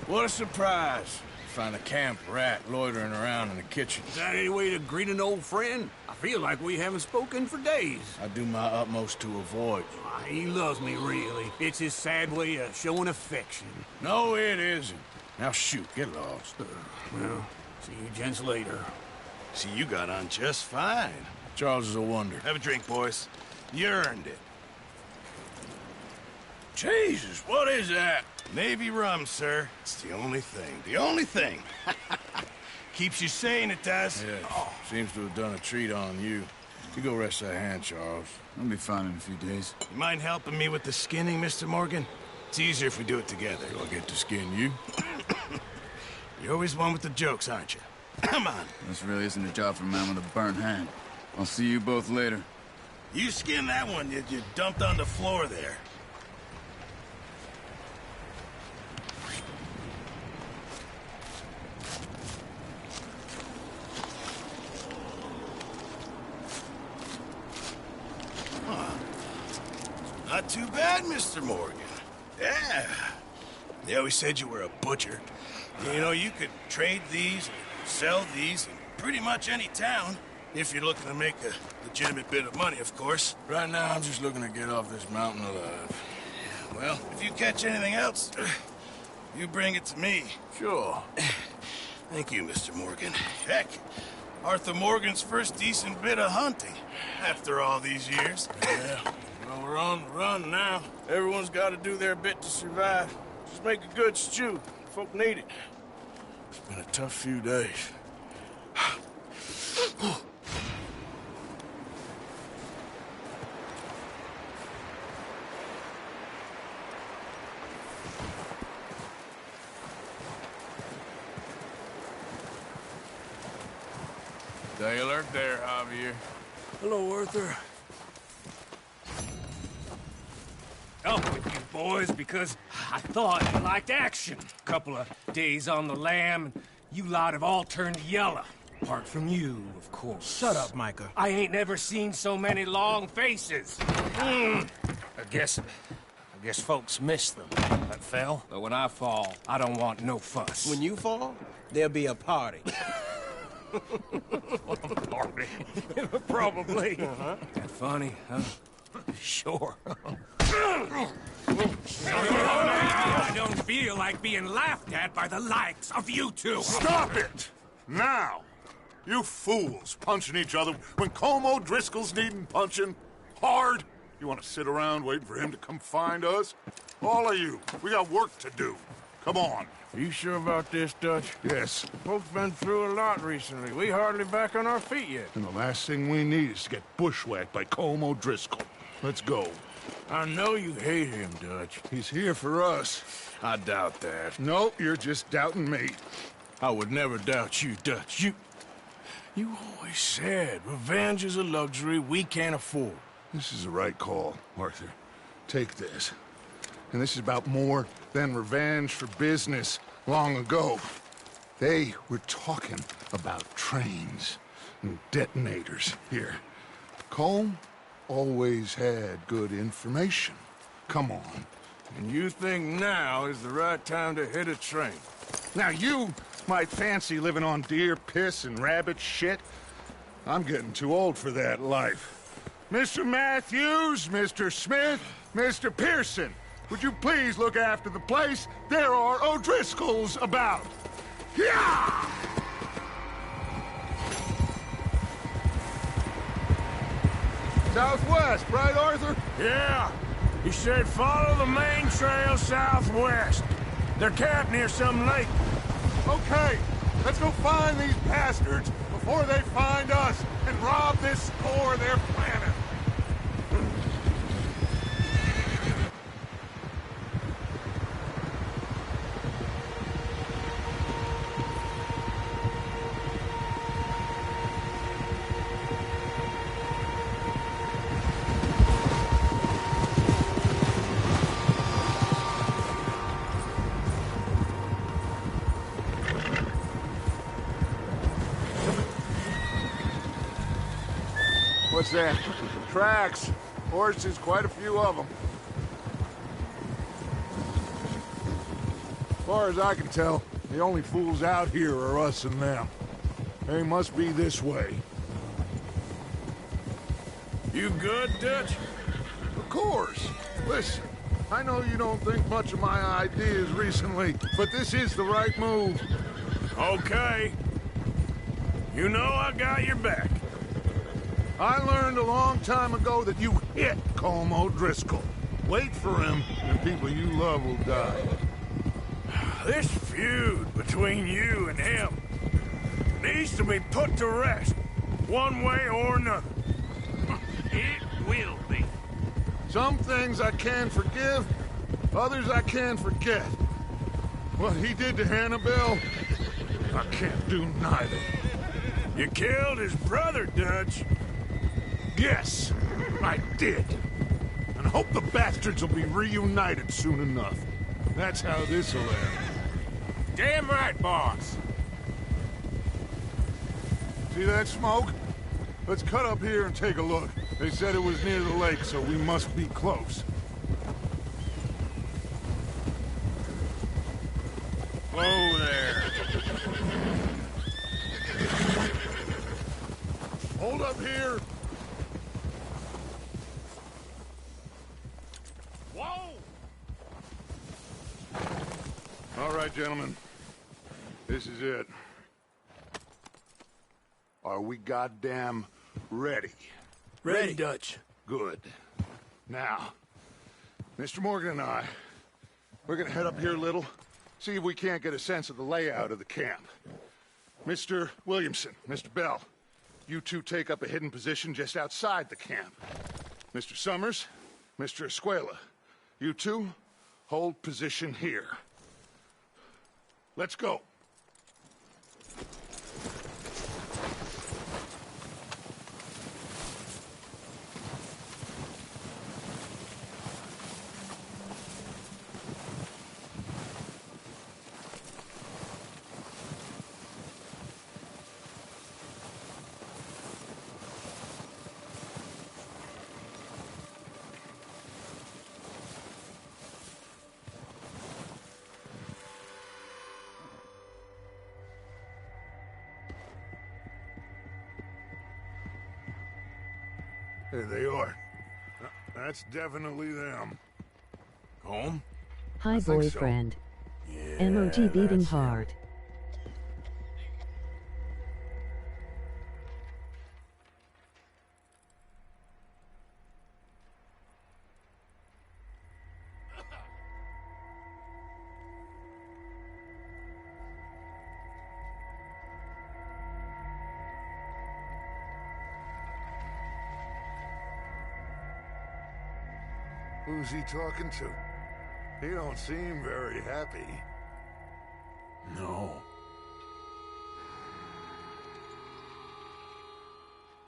what a surprise. Find a camp rat loitering around in the kitchen. Is that any way to greet an old friend? I feel like we haven't spoken for days. I do my utmost to avoid you. He loves me, really. It's his sad way of showing affection. No, it isn't. Now shoot, get lost. Well, see you gents later. See, you got on just fine. Charles is a wonder. Have a drink, boys. You earned it. Jesus, what is that? Navy rum, sir. It's the only thing. The only thing. Keeps you sane, it does. Yeah, seems to have done a treat on you. You go rest that hand, Charles. I'll be fine in a few days. You mind helping me with the skinning, Mr. Morgan? It's easier if we do it together. Do I get to skin you? You're always one with the jokes, aren't you? Come on. This really isn't a job for a man with a burnt hand. I'll see you both later. You skinned that one you dumped on the floor there. Not too bad, Mr. Morgan. Yeah. They always said you were a butcher. You know, you could trade these, sell these in pretty much any town, if you're looking to make a legitimate bit of money, of course. Right now, I'm just looking to get off this mountain alive. Well, if you catch anything else, you bring it to me. Sure. Thank you, Mr. Morgan. Heck, Arthur Morgan's first decent bit of hunting, after all these years. Yeah. Well, we're on the run now. Everyone's got to do their bit to survive. Just make a good stew. Folk need it. It's been a tough few days. Stay alert there, Javier. Hello, Arthur. Up with you boys because I thought you liked action. Couple of days on the lam, and you lot have all turned yellow. Apart from you, of course. Shut up, Micah. I ain't never seen so many long faces. I guess folks miss them. That fell. But when I fall, I don't want no fuss. When you fall, there'll be a party. Party. Probably. That funny, huh? Sure. I don't feel like being laughed at by the likes of you two. Stop it! Now! You fools punching each other when Colm O'Driscoll's needing punching. Hard! You want to sit around waiting for him to come find us? All of you, we got work to do. Come on. Are you sure about this, Dutch? Yes. Folks been through a lot recently. We hardly back on our feet yet. And the last thing we need is to get bushwhacked by Colm O'Driscoll. Let's go. I know you hate him, Dutch. He's here for us. I doubt that. No, you're just doubting me. I would never doubt you, Dutch. You always said revenge is a luxury we can't afford. This is the right call, Arthur. Take this. And this is about more than revenge for business long ago. They were talking about trains and detonators here. Colm always had good information. Come on. And you think now is the right time to hit a train? Now you might fancy living on deer piss and rabbit shit. I'm getting too old for that life. Mr. Matthews, Mr. Smith, Mr. Pearson, would you please look after the place? There are O'Driscolls about. Yeah! Southwest, right, Arthur? Yeah. He said follow the main trail southwest. They're camped near some lake. Okay, let's go find these bastards before they find us and rob this store they're planning. What's that? Tracks. Horses, quite a few of them. As far as I can tell, the only fools out here are us and them. They must be this way. You good, Dutch? Of course. Listen, I know you don't think much of my ideas recently, but this is the right move. Okay. You know I got your back. I learned a long time ago that you hit Colm O'Driscoll. Wait for him, and people you love will die. This feud between you and him needs to be put to rest, one way or another. It will be. Some things I can forgive, others I can forget. What he did to Annabelle, I can't do neither. You killed his brother, Dutch. Yes, I did. And I hope the bastards will be reunited soon enough. That's how this'll end. Damn right, boss. See that smoke? Let's cut up here and take a look. They said it was near the lake, so we must be close. Whoa there. Hold up here. Whoa! All right, gentlemen. This is it. Are we goddamn ready? Ready, Dutch. Good. Now, Mr. Morgan and I, we're gonna head up here a little, see if we can't get a sense of the layout of the camp. Mr. Williamson, Mr. Bell, you two take up a hidden position just outside the camp. Mr. Summers, Mr. Escuela, you two hold position here. Let's go. There they are. That's definitely them. Home? Hi, boyfriend. So. Yeah, MOG beating hard. Who's he talking to? He don't seem very happy. No.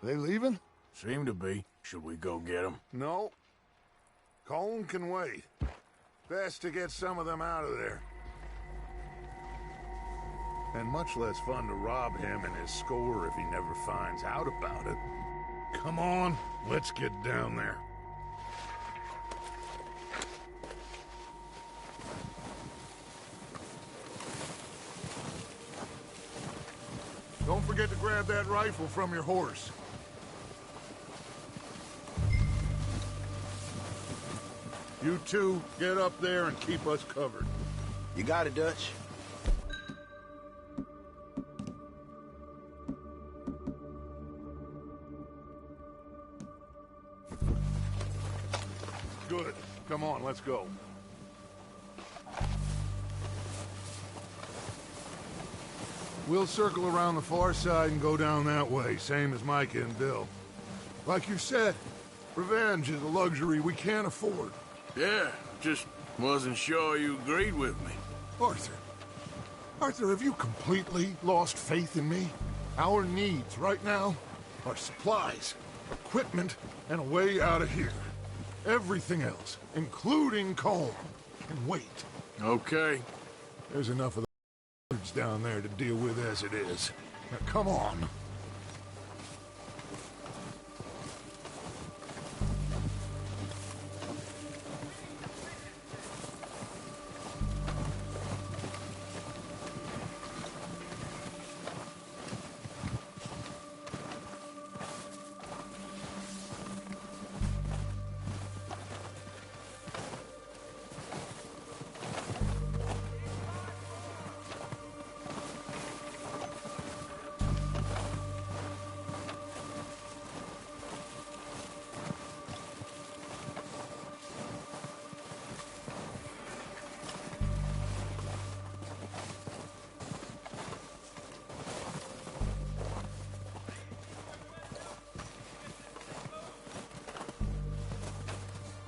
They leaving? Seem to be. Should we go get them? No. Colm can wait. Best to get some of them out of there. And much less fun to rob him and his score if he never finds out about it. Come on, let's get down there. Don't forget to grab that rifle from your horse. You two, get up there and keep us covered. You got it, Dutch. Good. Come on, let's go. We'll circle around the far side and go down that way, same as Micah and Bill. Like you said, revenge is a luxury we can't afford. Yeah, just wasn't sure you agreed with me. Arthur, have you completely lost faith in me? Our needs right now are supplies, equipment, and a way out of here. Everything else, including Colm, can wait. Okay. There's enough of the down there to deal with as it is. Now, come on.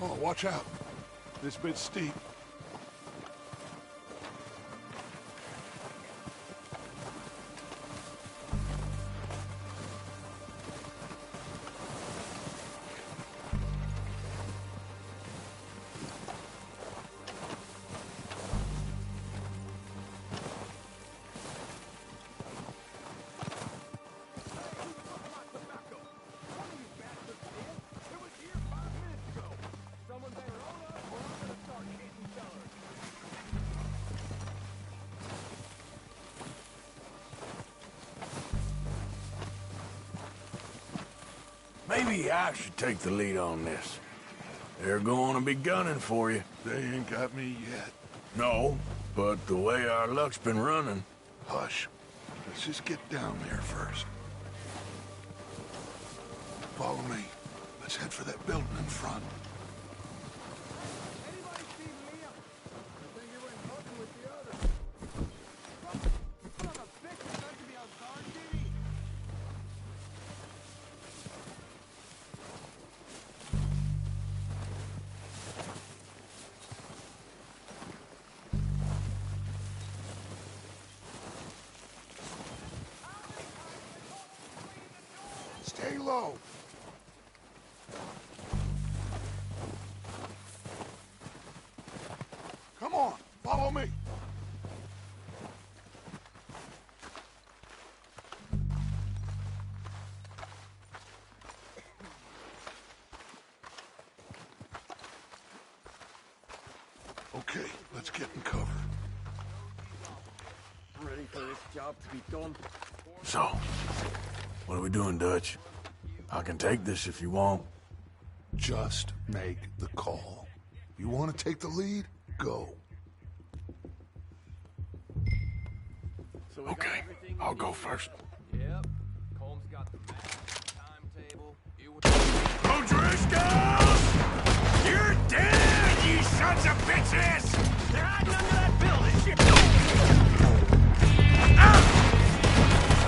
Oh, watch out. This bit's steep. Maybe I should take the lead on this. They're going to be gunning for you. They ain't got me yet. No, but the way our luck's been running... Hush. Let's just get down there first. Follow me. Let's head for that building in front. low. Come on, follow me. Okay, let's get in cover. Ready for this job to be done. So, what are we doing, Dutch? I can take this if you want. Just make the call. You want to take the lead? Go. Okay, I'll go first. Yep. Combs got the map, timetable. O'Driscolls! You're dead, you sons of bitches! They're hiding under that building.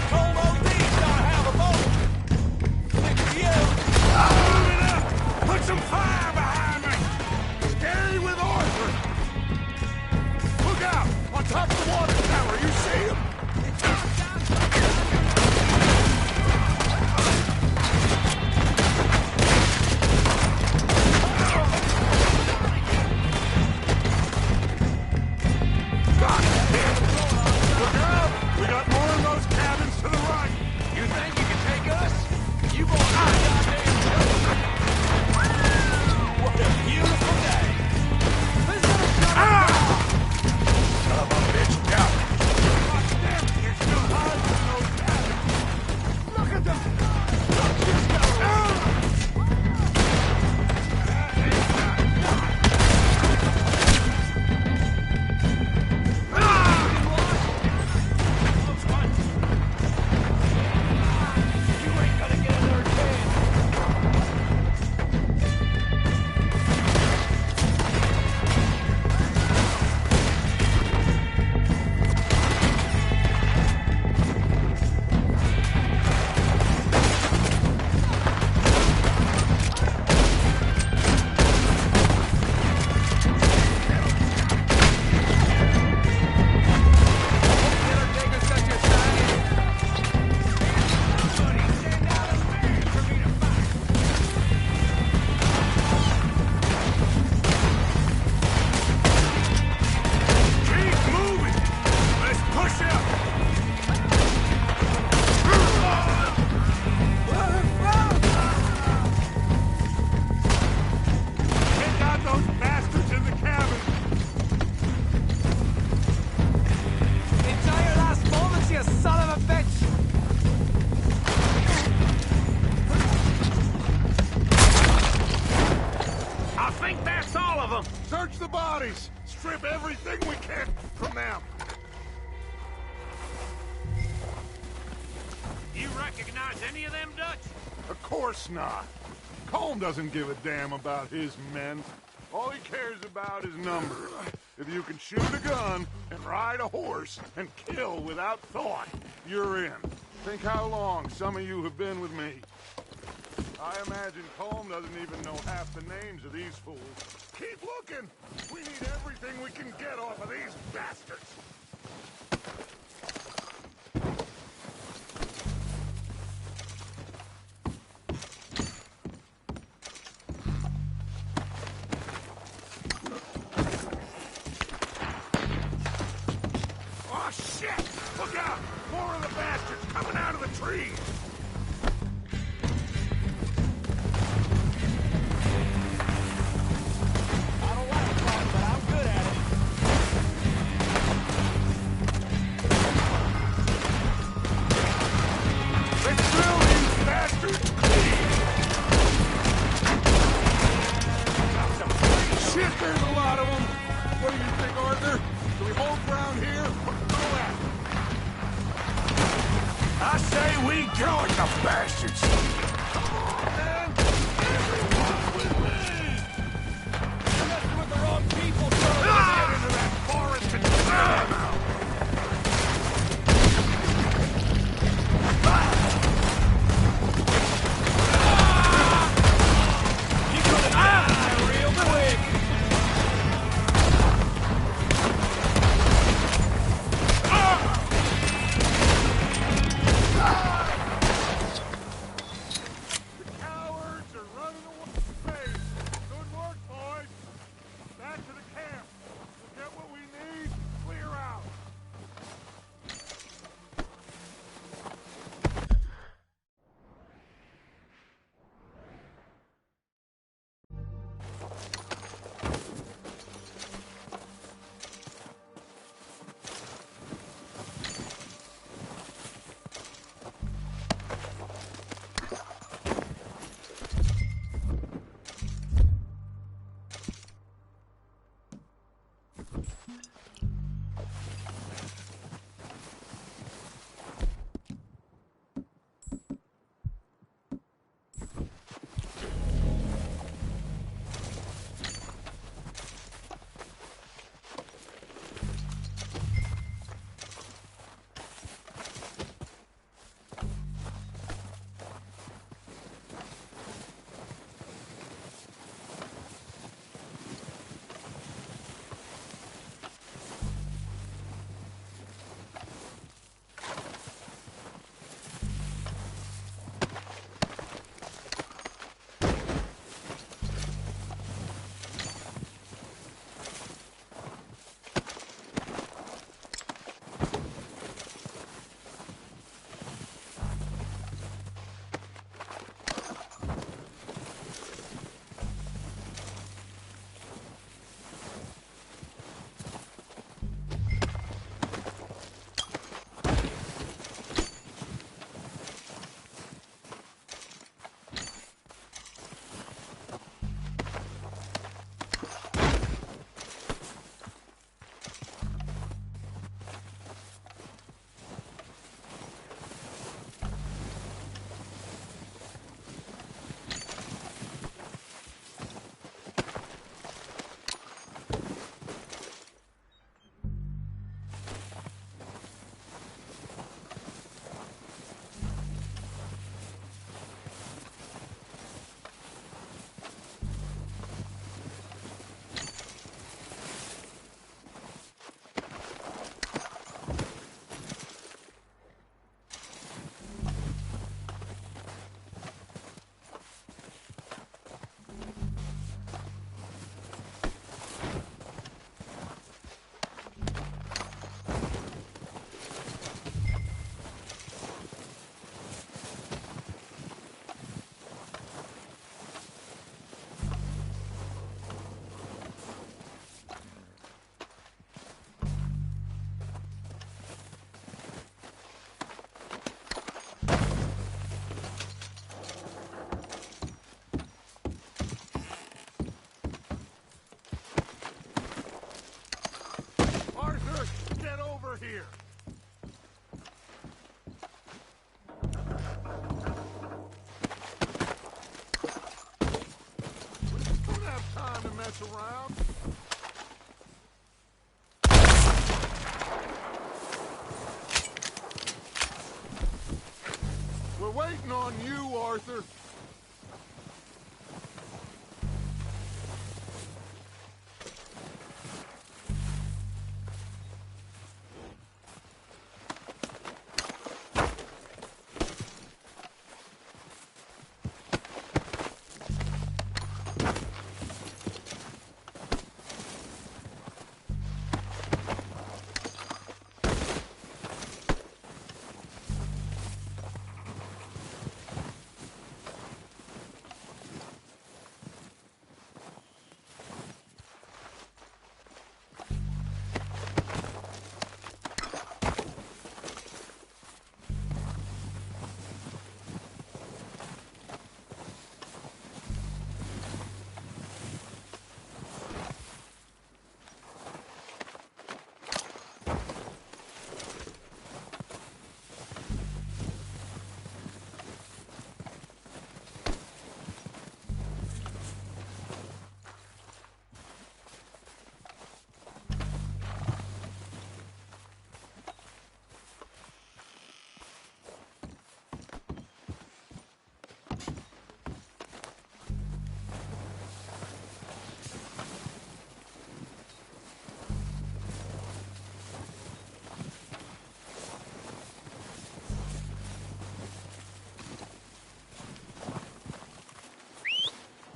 Cold OD's gotta have a boat. Next to you. Move it up! Put some fire behind me! Stay with Arthur! Look out! On top of the water tower, you see him? Search the bodies! Strip everything we can from them! You recognize any of them, Dutch? Of course not. Colm doesn't give a damn about his men. All he cares about is numbers. If you can shoot a gun and ride a horse and kill without thought, you're in. Think how long some of you have been with me. I imagine Colm doesn't even know half the names of these fools. Keep looking! We need everything we can get off of these bastards! Oh, shit! Look out! More of the bastards coming out of the trees! us around? We're waiting on you, Arthur.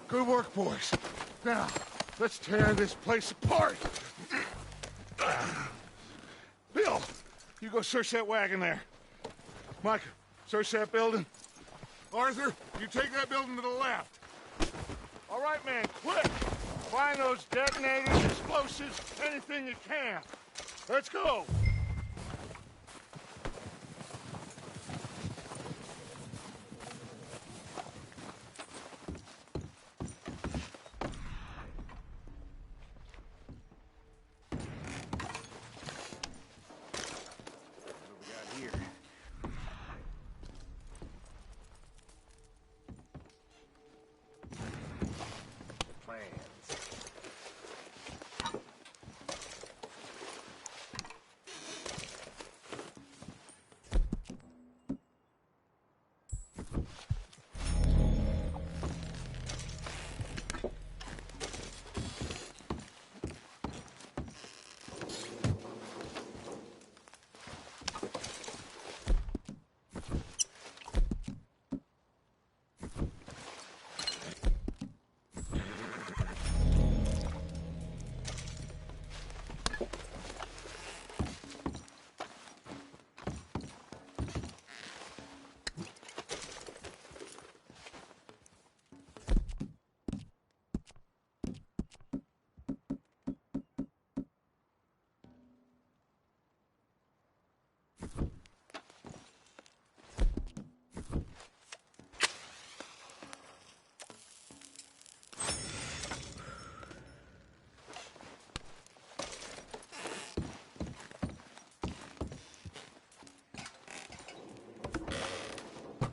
Good work, boys. Now, let's tear this place apart. Bill, you go search that wagon there. Mike, search that building. Arthur, you take that building to the left. All right, man, quick. Find those detonators, explosives, anything you can. Let's go.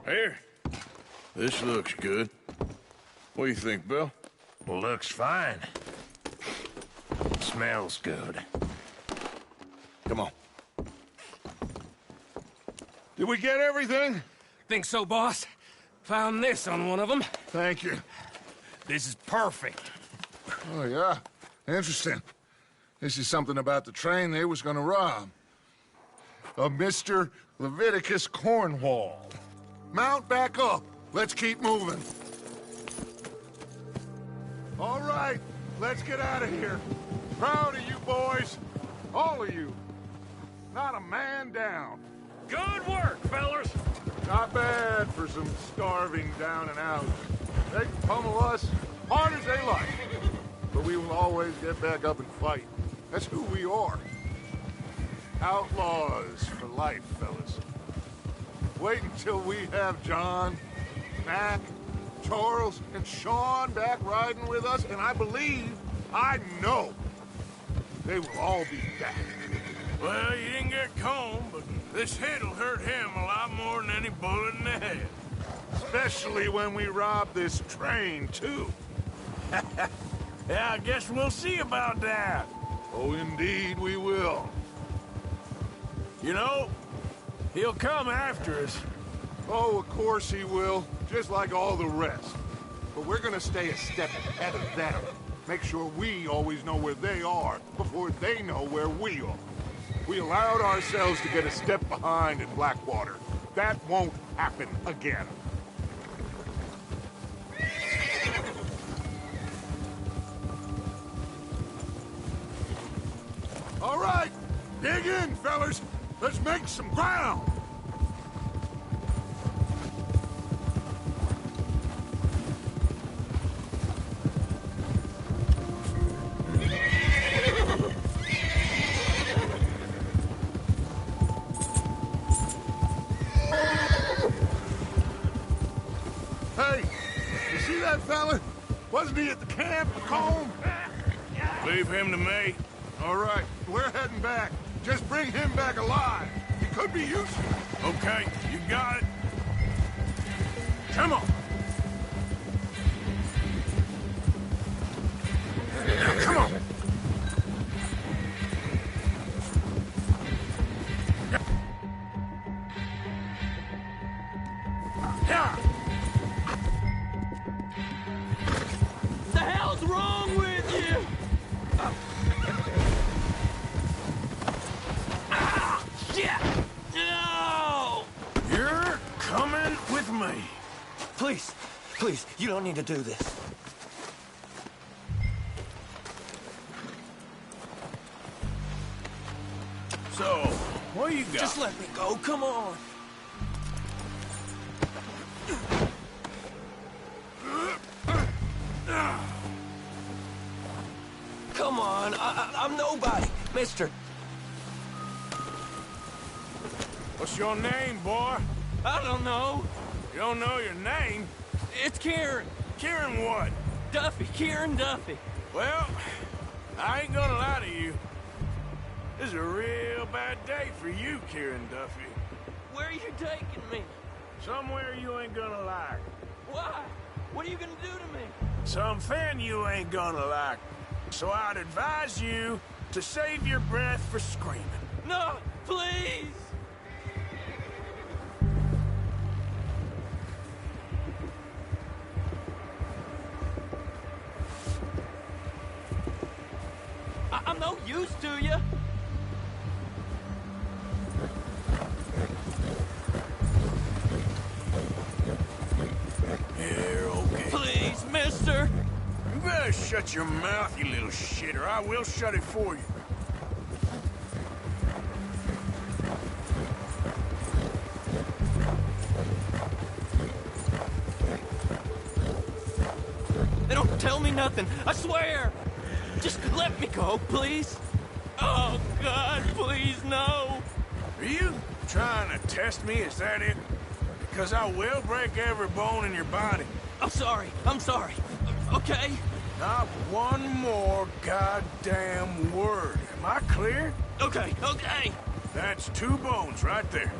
Here. This looks good. What do you think, Bill? Looks fine. Smells good. Come on. Did we get everything? Think so, boss. Found this on one of them. Thank you. This is perfect. Oh, yeah? Interesting. This is something about the train they was gonna rob. A Mr. Leviticus Cornwall. Mount back up. Let's keep moving. All right, let's get out of here. Proud of you boys. All of you. Not a man down. Good work, fellas. Not bad for some starving down and out. They can pummel us hard as they like. But we will always get back up and fight. That's who we are. Outlaws for life, fellas. Wait until we have John, Mac, Charles, and Sean back riding with us, and I believe, I know, they will all be back. Well, you didn't get Combe, but this hit'll hurt him a lot more than any bullet in the head. Especially when we rob this train, too. Yeah, I guess we'll see about that. Oh, indeed we will. You know, he'll come after us. Oh, of course he will, just like all the rest. But we're gonna stay a step ahead of them. Make sure we always know where they are before they know where we are. We allowed ourselves to get a step behind in Blackwater. That won't happen again. All right, dig in, fellas. Let's make some ground. Hey, you see that fella? Wasn't he at the camp, Macomb? Leave him to me. All right, we're heading back. Just bring him back alive. He could be useful. Okay, you got it. Come on. Now, come on. Yeah. The hell's wrong with you? Shit! No! You're coming with me. Please, please, you don't need to do this. So, what you got? Just let me go, come on. Come on, I'm nobody, mister. What's your name, boy? I don't know. You don't know your name? It's Kieran. Kieran what? Duffy, Kieran Duffy. Well, I ain't gonna lie to you. This is a real bad day for you, Kieran Duffy. Where are you taking me? Somewhere you ain't gonna like. Why? What are you gonna do to me? Something you ain't gonna like. So I'd advise you to save your breath for screaming. No, please! I'm no use to you. You're okay. Please, mister. You better shut your mouth, you little shit, or I will shut it for you. They don't tell me nothing, I swear. Just let me go, please. Oh, God, please, no. Are you trying to test me? Is that it? Because I will break every bone in your body. I'm sorry. Okay? Not one more goddamn word. Am I clear? Okay. That's 2 bones right there.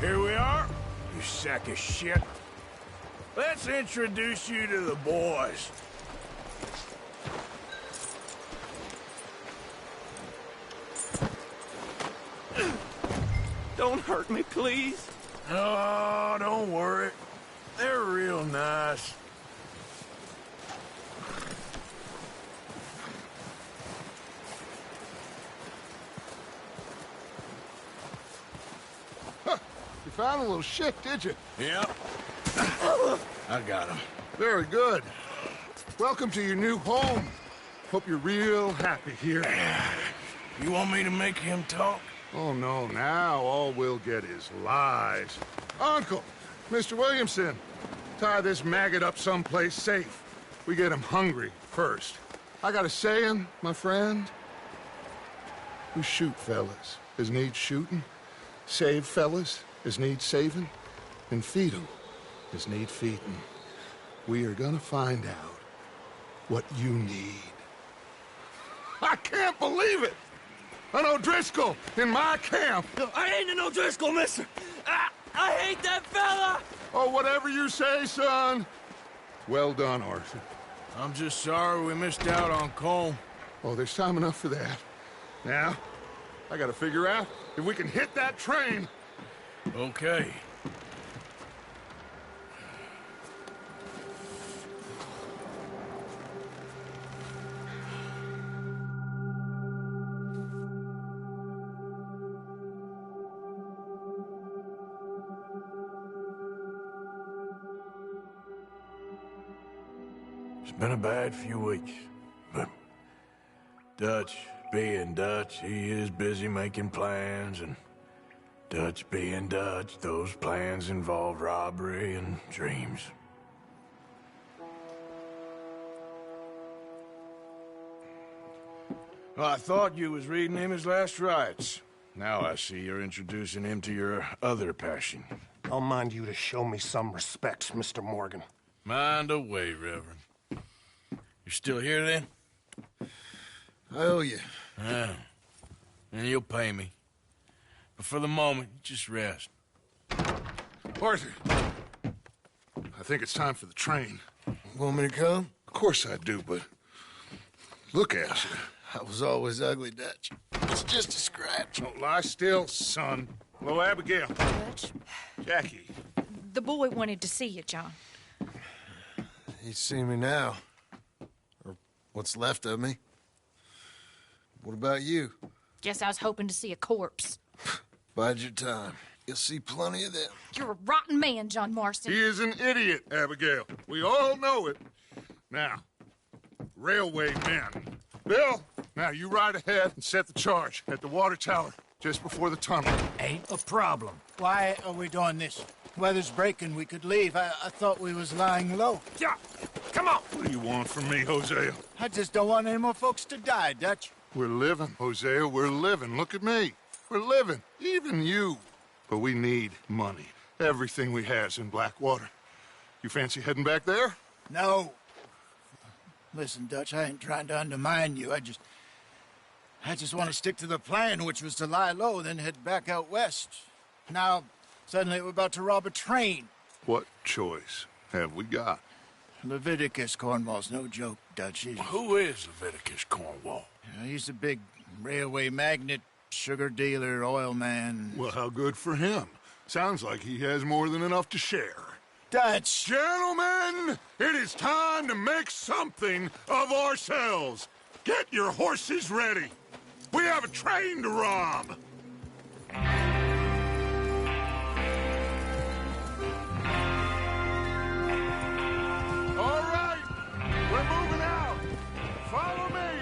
Here we are, you sack of shit. Let's introduce you to the boys. Don't hurt me, please. Oh, don't worry. They're real nice. You found a little shit, did you? Yep. I got him. Very good. Welcome to your new home. Hope you're real happy here. You want me to make him talk? Oh, no. Now all we'll get is lies. Uncle, Mr. Williamson, tie this maggot up someplace safe. We get him hungry first. I got a saying, my friend. We shoot fellas as need shooting, save fellas as need saving, and feed them as need feeding. We are gonna find out what you need. I can't believe it! An O'Driscoll in my camp! I ain't an O'Driscoll, mister! I hate that fella! Oh, whatever you say, son. Well done, Arthur. I'm just sorry we missed out on Cole. Oh, there's time enough for that. Now, I gotta figure out if we can hit that train. Okay. It's been a bad few weeks, but Dutch being Dutch, he is busy making plans, and Dutch being Dutch, those plans involve robbery and dreams. Well, I thought you was reading him his last rites. Now I see you're introducing him to your other passion. I'll mind you to show me some respect, Mr. Morgan. Mind away, Reverend. You still here, then? I owe you. Yeah. And you'll pay me. But for the moment, just rest. Arthur, I think it's time for the train. Want me to come? Of course I do, but look at you. I was always ugly, Dutch. It's just a scratch. Don't lie still, son. Hello, Abigail. Dutch, Jackie. the boy wanted to see you, John. He's seen me now. Or what's left of me. What about you? Guess I was hoping to see a corpse. Bide your time. You'll see plenty of them. You're a rotten man, John Marston. He is an idiot, Abigail. We all know it. Now, railway men. Bill, now you ride ahead and set the charge at the water tower just before the tunnel. Ain't a problem. Why are we doing this? Weather's breaking, we could leave. I thought we was lying low. Yeah, come on. What do you want from me, Hosea? I just don't want any more folks to die, Dutch. We're living, Hosea, we're living. Look at me. We're living, even you. But we need money. Everything we has in Blackwater. You fancy heading back there? No. Listen, Dutch, I ain't trying to undermine you. I just want to stick to the plan, which was to lie low, then head back out west. Now, suddenly we're about to rob a train. What choice have we got? Leviticus Cornwall's no joke, Dutch. Who is Leviticus Cornwall? He's a big railway magnate, sugar dealer, oil man. Well, how good for him. Sounds like he has more than enough to share. Dutch! Gentlemen, it is time to make something of ourselves. Get your horses ready. We have a train to rob. All right, we're moving out. Follow me.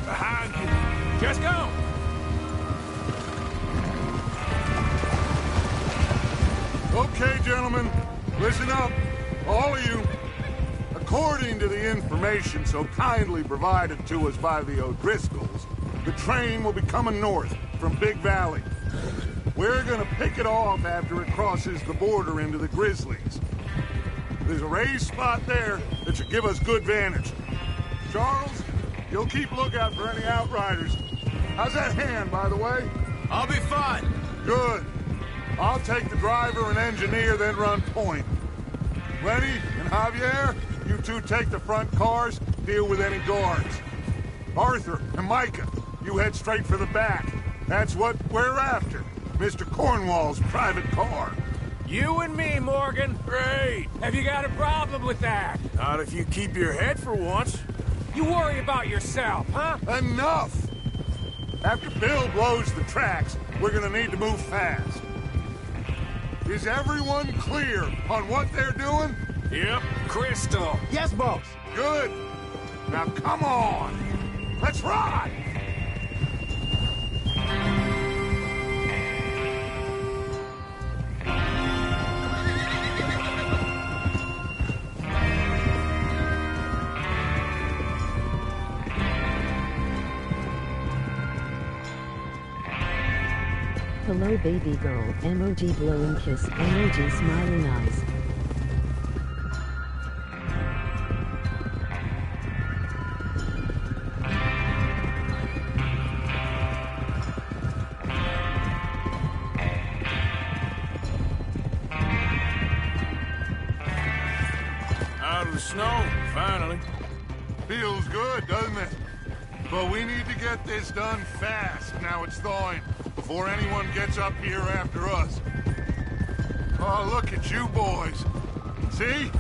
Behind you. Just go. Okay, gentlemen, listen up, all of you. According to the information so kindly provided to us by the O'Driscolls, the train will be coming north from Big Valley. We're gonna pick it off after it crosses the border into the Grizzlies. There's a raised spot there that should give us good vantage. Charles, you'll keep lookout for any outriders. How's that hand, by the way? I'll be fine. Good. I'll take the driver and engineer, then run point. Lenny and Javier, you two take the front cars, deal with any guards. Arthur and Micah, you head straight for the back. That's what we're after. Mr. Cornwall's private car. You and me, Morgan. Great. Have you got a problem with that? Not if you keep your head for once. You worry about yourself, huh? Enough! After Bill blows the tracks, we're gonna need to move fast. Is everyone clear on what they're doing? Yep, Crystal. Yes, boss. Good. Now come on. Let's ride. Hello baby girl, emoji blowing kiss, emoji smiling eyes. Out of the snow, finally. Feels good, doesn't it? But we need to get this done fast. Now it's thawing, before anyone gets up here after us. Oh, look at you boys. See?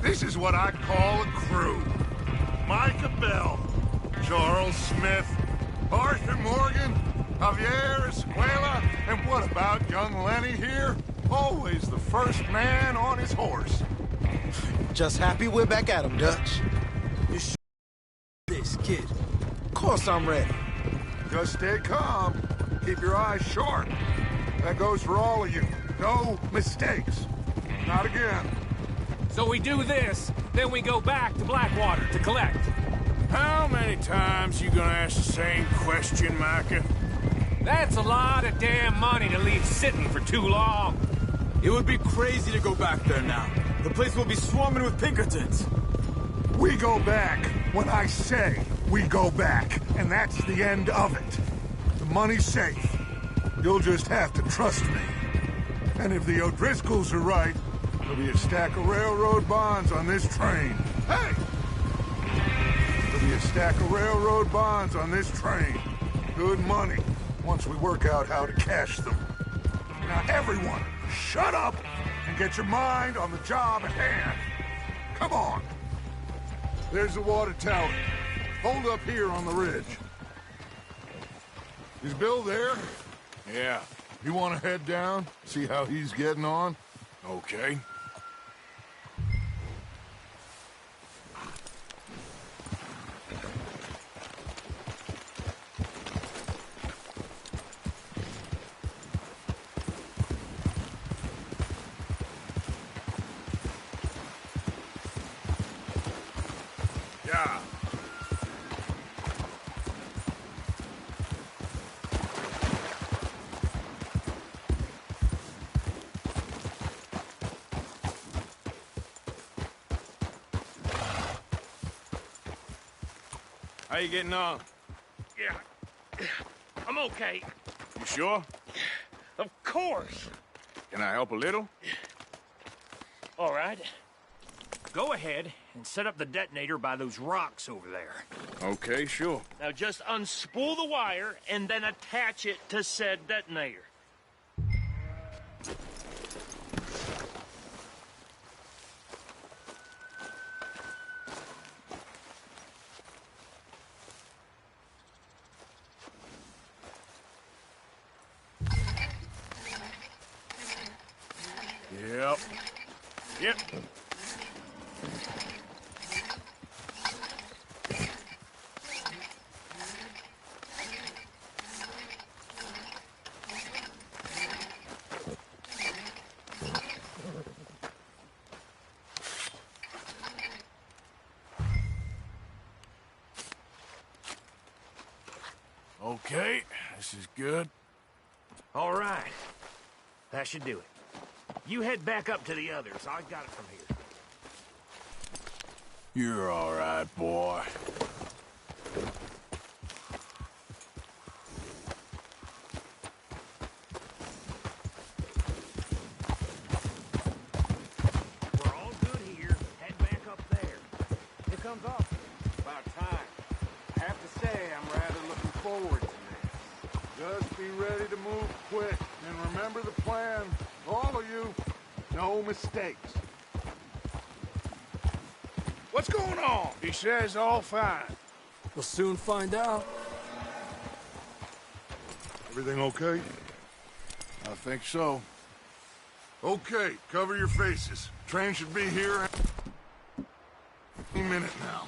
This is what I call a crew. Micah Bell, Charles Smith, Arthur Morgan, Javier Escuela, and what about young Lenny here? Always the first man on his horse. Just happy we're back at him, Dutch. You this, kid. Of course I'm ready. Just stay calm. Keep your eyes sharp. That goes for all of you. No mistakes. Not again. So we do this, then we go back to Blackwater to collect. How many times you gonna ask the same question, Micah? That's a lot of damn money to leave sitting for too long. It would be crazy to go back there now. The place will be swarming with Pinkertons. We go back when I say we go back, and that's the end of it. The money's safe. You'll just have to trust me. And if the O'Driscolls are right, there'll be a stack of railroad bonds on this train. Hey! There'll be a stack of railroad bonds on this train. Good money, once we work out how to cash them. Now everyone, shut up and get your mind on the job at hand. Come on. There's the water tower. Hold up here on the ridge. Is Bill there? Yeah. You want to head down, see how he's getting on? Okay. Yeah. How you getting on? Yeah. I'm okay. You sure? Of course. Can I help a little? All right. Go ahead and set up the detonator by those rocks over there. Okay, sure. Now just unspool the wire and then attach it to said detonator. Yep. Yep. Okay, this is good. All right. That should do it. You head back up to the others. I got it from here. You're all right, boy. We're all good here. Head back up there. Here comes off. About time. I have to say, I'm rather looking forward to this. Just be ready to move quick, and remember the plan. All of you, no mistakes. What's going on? He says all fine. We'll soon find out. Everything okay? I think so. Okay, cover your faces. Train should be here any minute now.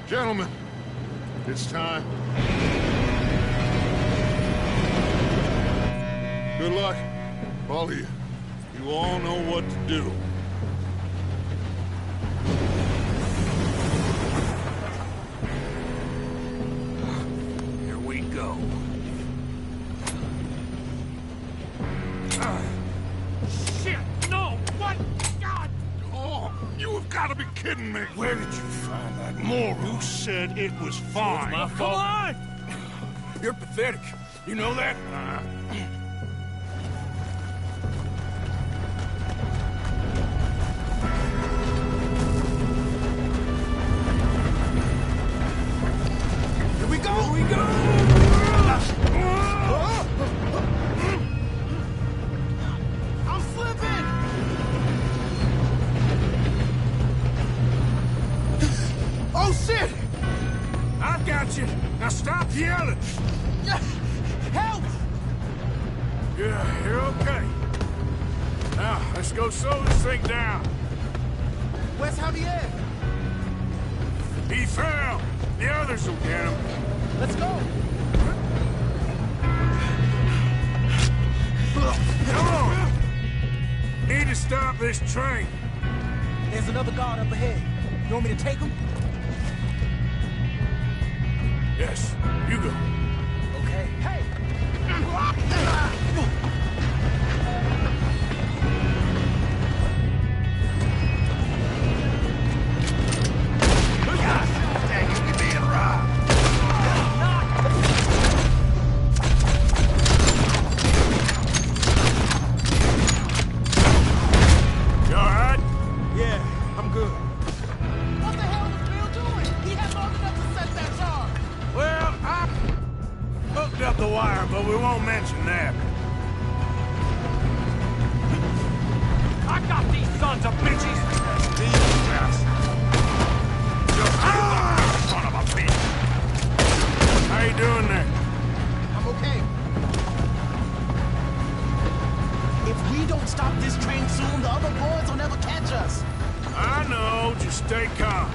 Gentlemen, it's time. Good luck, all of you. You all know what to do. Here we go. Shit! No! What? God! Oh, you have got to be kidding me! Where did you find that moron? You said it was fine. My fault. Come on! You're pathetic. You know that? Here we go! Here we go! I'm slipping! Oh, shit! I've got you. Now stop yelling. Help! Yeah, you're okay. Now, let's go slow this thing down. Where's Javier? He fell. The others will get him. Let's go. Come on. Need to stop this train. There's another guard up ahead. You want me to take him? Yes, you go. Okay. Hey! Dang it, you're being robbed. You all right? Yeah, I'm good. What the hell was Bill doing? He had long enough to set that charge. Well, I hooked up the wire, but we won't mention that. I got these sons of bitches! These bastards! Son of a bitch! How you doing there? I'm okay. If we don't stop this train soon, the other boys will never catch us. I know, just stay calm.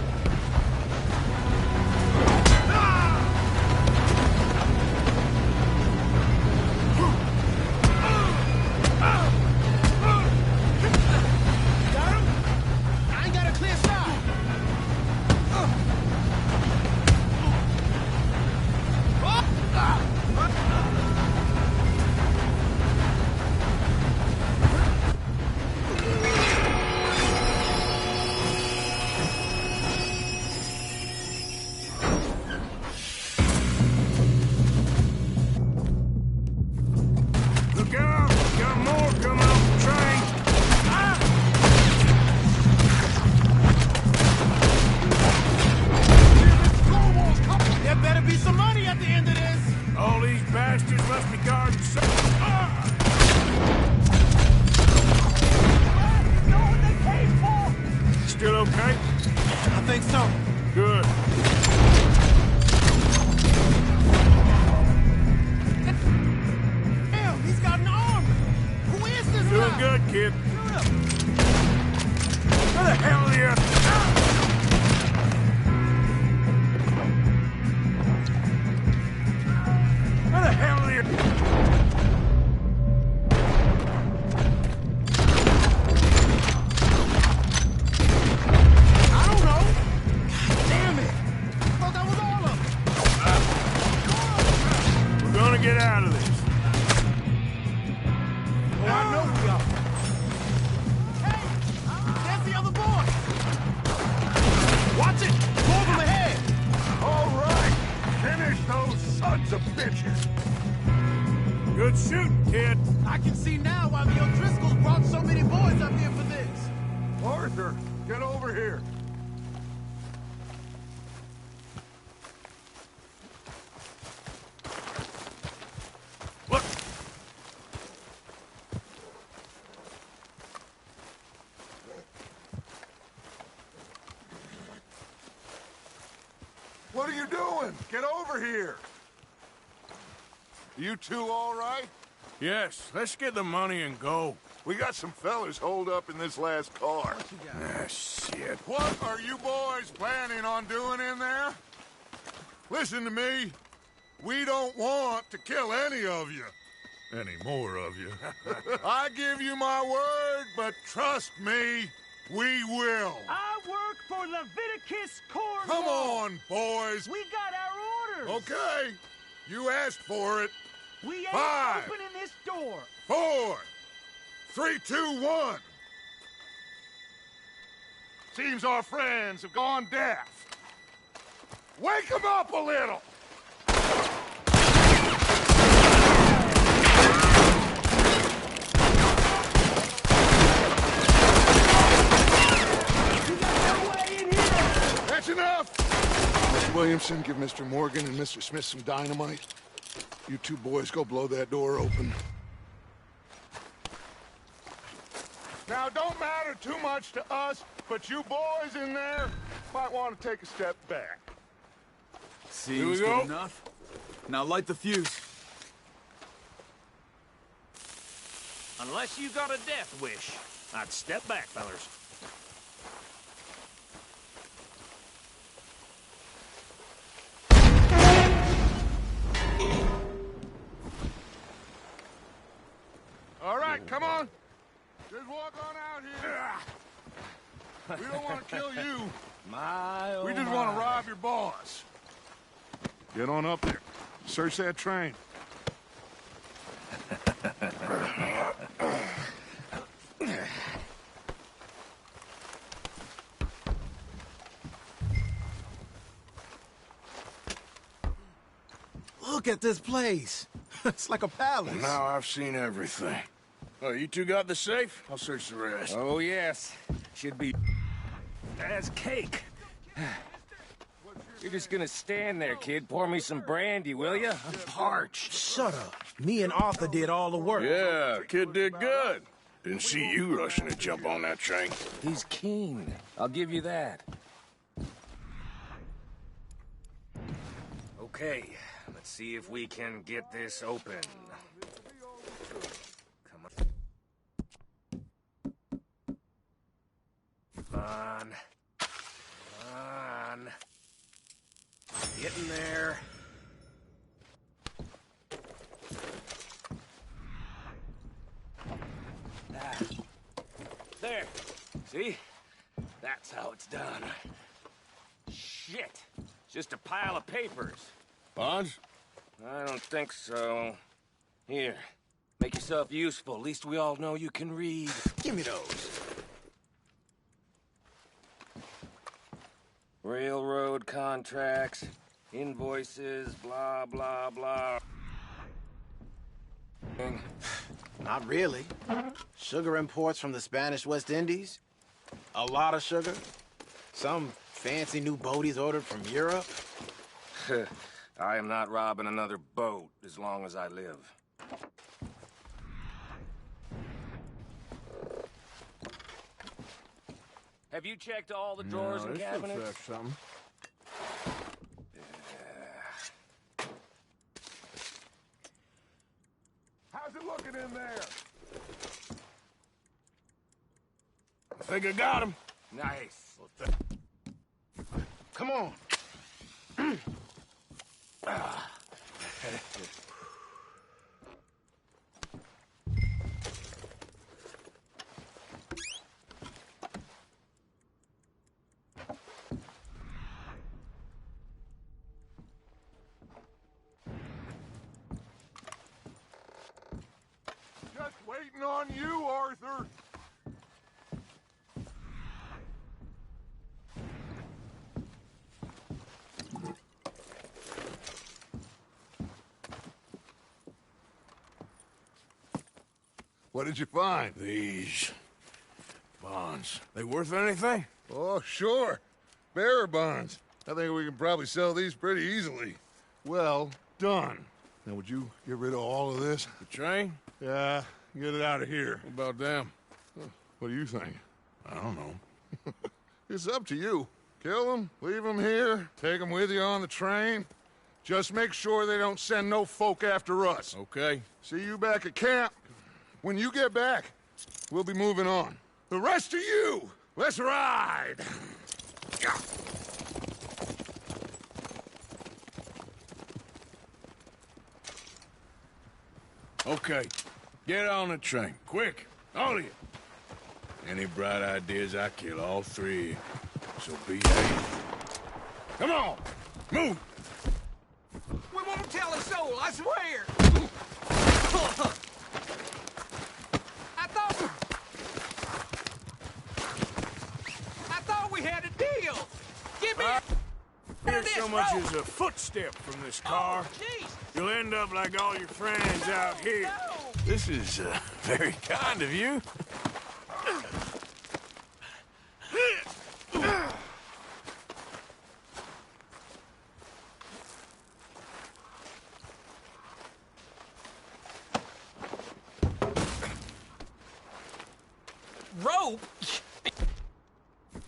What are you doing? Get over here! You two all right? Yes, let's get the money and go. We got some fellas holed up in this last car. Ah, shit. What are you boys planning on doing in there? Listen to me. We don't want to kill any of you. Any more of you. I give you my word, but trust me, we will. I work for Leviticus Corps. Come on, boys. We got our orders. Okay. You asked for it. We ain't 5, opening this door. 4, 3, 2, 1. Seems our friends have gone deaf. Wake them up a little! That's enough! Mr. Williamson, give Mr. Morgan and Mr. Smith some dynamite. You two boys go blow that door open. Now, don't matter too much to us, but you boys in there might want to take a step back. Seems good enough. Now light the fuse. Unless you got a death wish, I'd step back, fellers. All right, come on. Just walk on out here. We don't want to kill you. We just want to rob your boss. Get on up there. Search that train. Look at this place. It's like a palace. Well, now I've seen everything. Oh, you two got the safe? I'll search the rest. Oh, yes. Should be as cake. You're just gonna stand there, kid. Pour me some brandy, will you? I'm parched. Shut up. Me and Arthur did all the work. Yeah, kid did good. Didn't see you rushing to jump on that train. He's keen. I'll give you that. Okay, let's see if we can get this open. Come on. Come on. Get in there. Ah. There. See? That's how it's done. Shit. Just a pile of papers. Bonds? I don't think so. Here. Make yourself useful. At least we all know you can read. Give me those. Railroad contracts, invoices, blah, blah, blah. Not really. Sugar imports from the Spanish West Indies. A lot of sugar. Some fancy new boat he's ordered from Europe. I am not robbing another boat as long as I live. Have you checked all the drawers and cabinets? Something. How's it looking in there? I think I got him. Nice. Come on. Just waiting on you, Arthur. What did you find? These bonds. They worth anything? Oh, sure. Bearer bonds. I think we can probably sell these pretty easily. Well done. Now, would you get rid of all of this? The train? Yeah, get it out of here. What about them? What do you think? I don't know. It's up to you. Kill them, leave them here, take them with you on the train. Just make sure they don't send no folk after us. Okay. See you back at camp. When you get back, we'll be moving on. The rest of you, let's ride! Okay, get on the train, quick, all of you. Any bright ideas, I kill all three. So behave. Come on, move! We won't tell a soul, I swear! I thought we had a deal! Give me Hear so much as a footstep from this car, you'll end up like all your friends out here. This is very kind of you. Rope?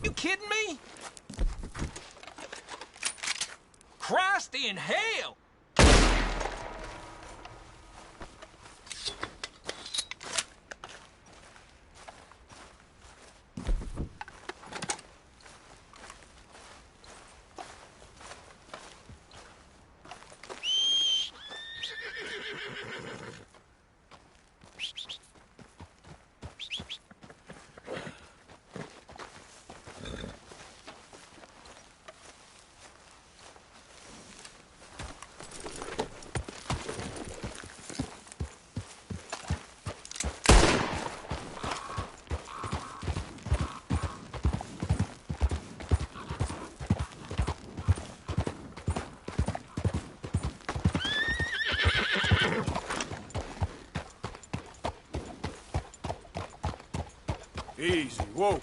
You kidding me? Christ in hell! Easy, whoa.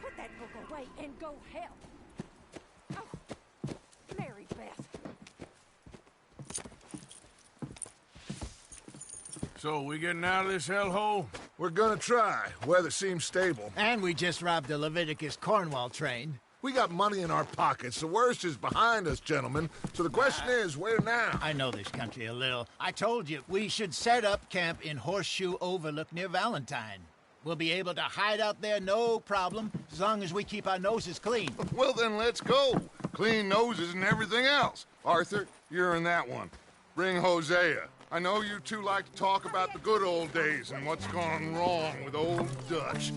Put that book away and go help. Oh, Mary Beth. So, we getting out of this hellhole? We're gonna try. Weather seems stable. And we just robbed the Leviticus Cornwall train. We got money in our pockets. The worst is behind us, gentlemen. So the question is, where now? I know this country a little. I told you, we should set up camp in Horseshoe Overlook near Valentine. We'll be able to hide out there, no problem, as long as we keep our noses clean. Well, then let's go. Clean noses and everything else. Arthur, you're in that one. Bring Hosea. I know you two like to talk about the good old days and what's gone wrong with old Dutch.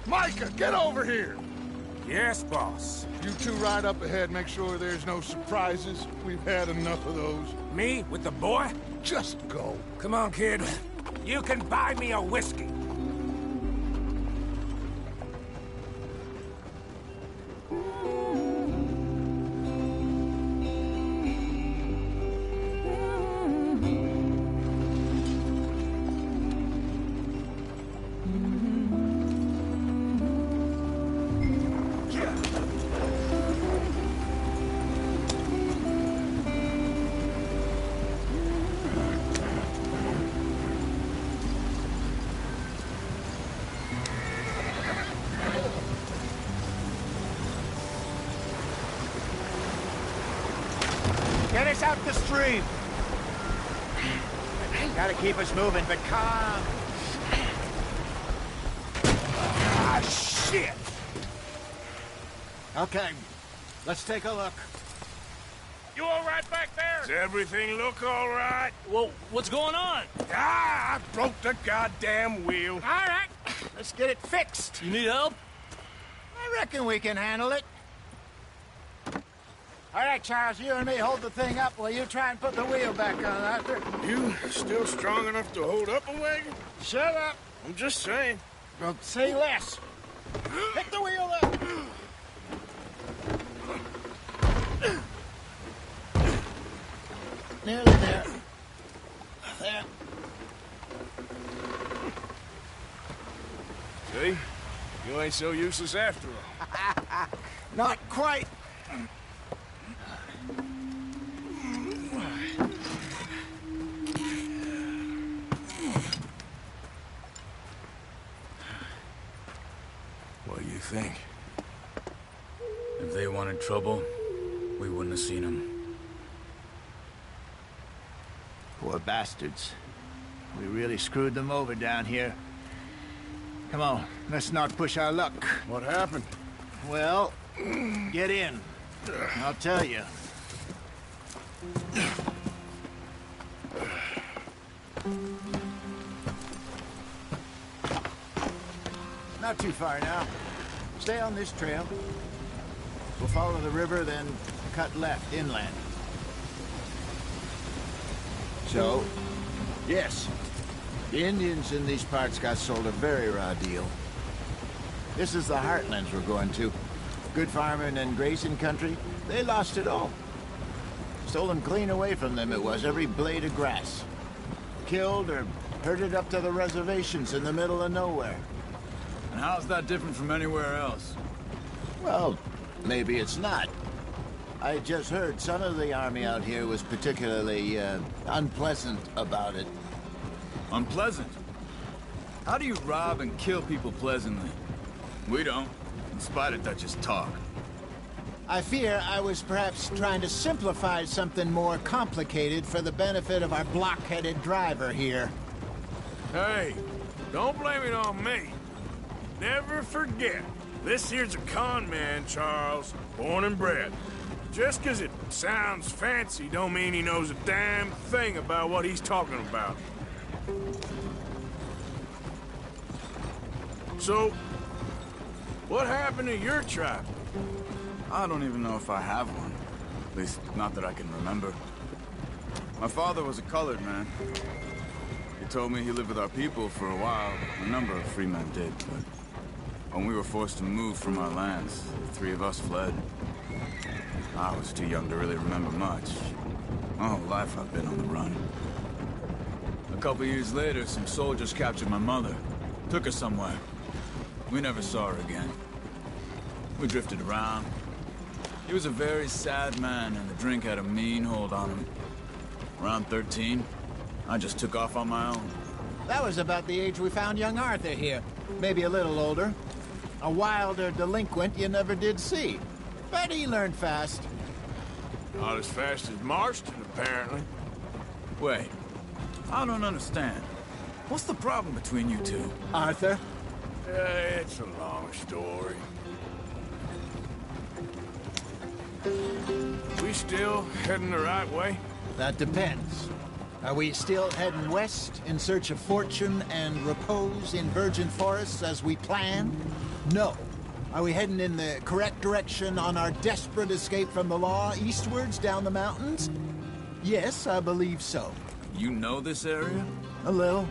Micah, get over here! Yes, boss. You two ride up ahead, make sure there's no surprises. We've had enough of those. Me with the boy? Just go. Come on, kid. You can buy me a whiskey. Get us out the stream. Gotta keep us moving, but calm. Ah, shit! Okay, let's take a look. You all right back there? Does everything look all right? Well, what's going on? Ah, I broke the goddamn wheel. All right, let's get it fixed. You need help? I reckon we can handle it. All right, Charles, you and me hold the thing up while you try and put the wheel back on, Arthur. You still strong enough to hold up a wagon? Shut up. I'm just saying. Well, say less. Pick the wheel up. Nearly there. There. See? You ain't so useless after all. Not quite. What do you think? If they wanted trouble, we wouldn't have seen them. Poor bastards. We really screwed them over down here. Come on, let's not push our luck. What happened? Well, get in. I'll tell you. Not too far now. Stay on this trail. We'll follow the river, then cut left inland. So, yes, the Indians in these parts got sold a very raw deal. This is the heartlands we're going to. Good farming and grazing country, they lost it all. Stolen clean away from them it was, every blade of grass. Killed or herded up to the reservations in the middle of nowhere. And how's that different from anywhere else? Well, maybe it's not. I just heard some of the army out here was particularly, unpleasant about it. Unpleasant? How do you rob and kill people pleasantly? We don't, in spite of Dutch's talk. I fear I was perhaps trying to simplify something more complicated for the benefit of our block-headed driver here. Hey, don't blame it on me. Never forget, this here's a con man, Charles, born and bred. Just 'cause it sounds fancy don't mean he knows a damn thing about what he's talking about. So, what happened to your tribe? I don't even know if I have one. At least, not that I can remember. My father was a colored man. He told me he lived with our people for a while. A number of free men did, but when we were forced to move from our lands, the three of us fled. I was too young to really remember much. My whole life I've been on the run. A couple years later, some soldiers captured my mother. Took her somewhere. We never saw her again. We drifted around. He was a very sad man, and the drink had a mean hold on him. Around 13, I just took off on my own. That was about the age we found young Arthur here. Maybe a little older. A wilder delinquent you never did see. But he learned fast. Not as fast as Marston, apparently. Wait, I don't understand. What's the problem between you two? Arthur? It's a long story. We still heading the right way? That depends. Are we still heading west in search of fortune and repose in virgin forests as we planned? No. Are we heading in the correct direction on our desperate escape from the law eastwards down the mountains? Yes, I believe so. You know this area? A little.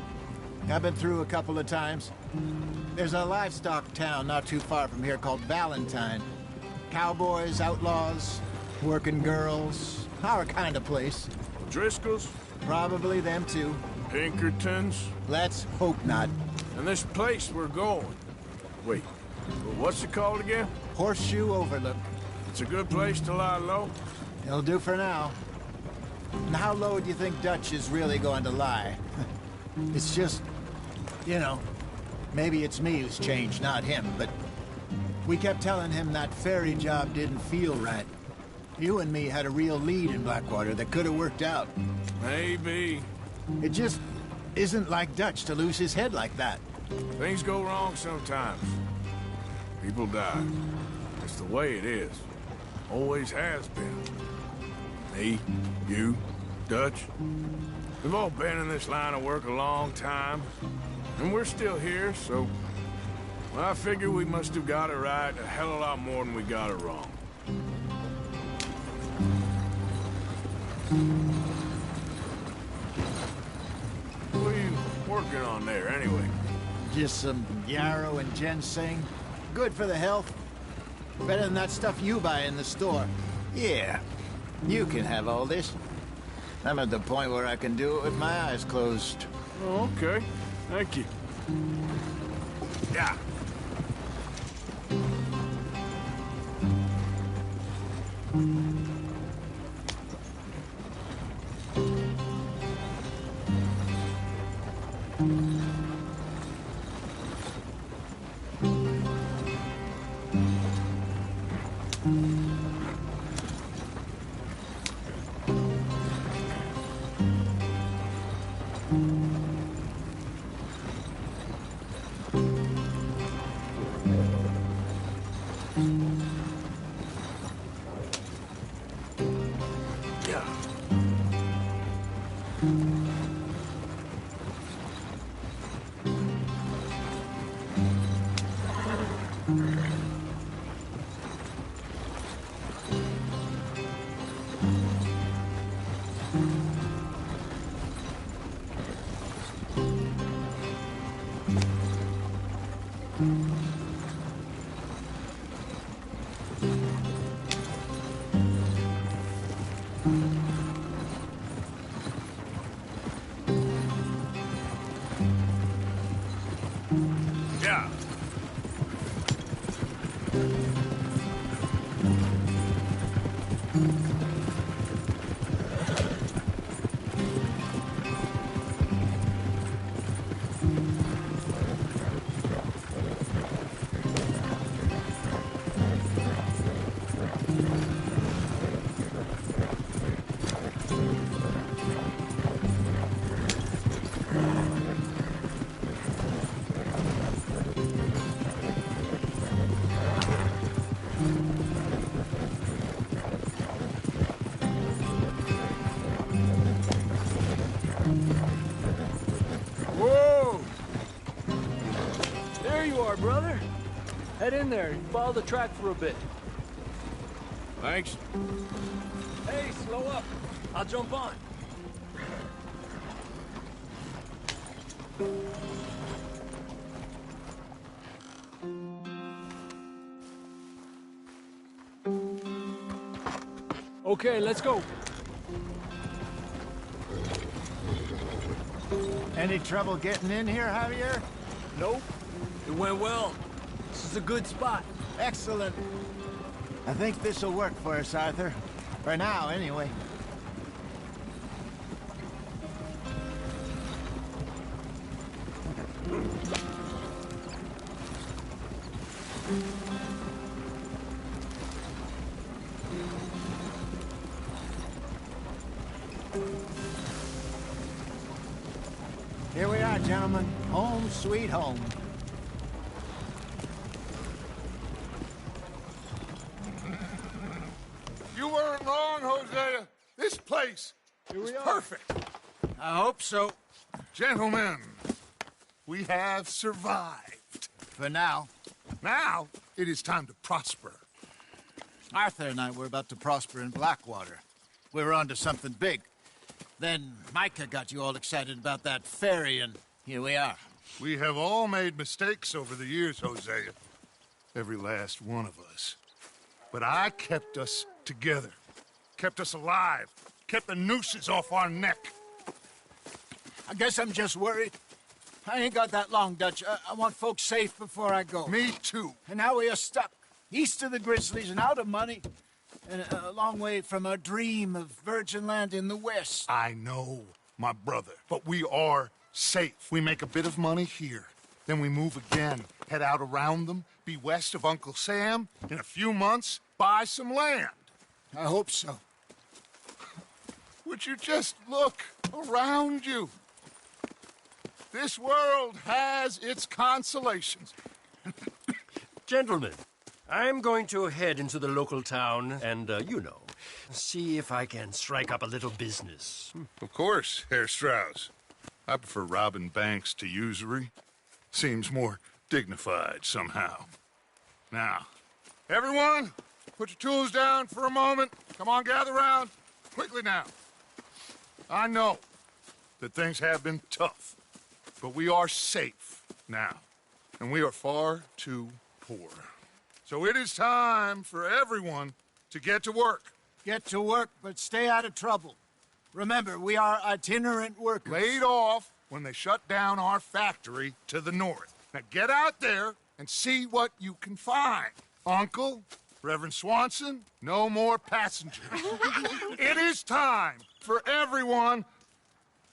I've been through a couple of times. There's a livestock town not too far from here called Valentine. Cowboys, outlaws, working girls, our kind of place. Driscolls? Probably them too. Pinkertons? Let's hope not. And this place we're going. Wait, what's it called again? Horseshoe Overlook. It's a good place to lie low? It'll do for now. And how low do you think Dutch is really going to lie? It's just, you know, maybe it's me who's changed, not him, but we kept telling him that ferry job didn't feel right. You and me had a real lead in Blackwater that could have worked out. Maybe. It just isn't like Dutch to lose his head like that. Things go wrong sometimes. People die. It's the way it is. Always has been. Me, you, Dutch. We've all been in this line of work a long time. And we're still here, so... well, I figure we must have got it right a hell of a lot more than we got it wrong. What are you working on there, anyway? Just some yarrow and ginseng. Good for the health. Better than that stuff you buy in the store. Yeah, you can have all this. I'm at the point where I can do it with my eyes closed. Oh, okay. Thank you. Yeah. Brother, head in there and follow the track for a bit. Thanks. Hey, slow up. I'll jump on. Okay, let's go. Any trouble getting in here, Javier? Nope. It went well. This is a good spot. Excellent. I think this'll work for us, Arthur. For now, anyway. Here we are, gentlemen. Home sweet home. You weren't wrong, Hosea. This place is perfect. I hope so. Gentlemen, we have survived. For now. Now, it is time to prosper. Arthur and I were about to prosper in Blackwater. We were onto something big. Then Micah got you all excited about that ferry, and here we are. We have all made mistakes over the years, Hosea. Every last one of us. But I kept us together. Kept us alive. Kept the nooses off our neck. I guess I'm just worried. I ain't got that long, Dutch. I want folks safe before I go. Me too. And now we are stuck. East of the Grizzlies and out of money. And a long way from our dream of virgin land in the west. I know, my brother. But we are safe. We make a bit of money here. Then we move again. Head out around them. Be west of Uncle Sam. In a few months, buy some land. I hope so. Would you just look around you? This world has its consolations. Gentlemen, I'm going to head into the local town and, see if I can strike up a little business. Of course, Herr Strauss. I prefer robbing banks to usury. Seems more dignified somehow. Now, everyone, put your tools down for a moment. Come on, gather round. Quickly now. I know that things have been tough, but we are safe now, and we are far too poor. So it is time for everyone to get to work. Get to work, but stay out of trouble. Remember, we are itinerant workers. Laid off when they shut down our factory to the north. Now get out there and see what you can find. Uncle, Reverend Swanson, no more passengers. It is time for everyone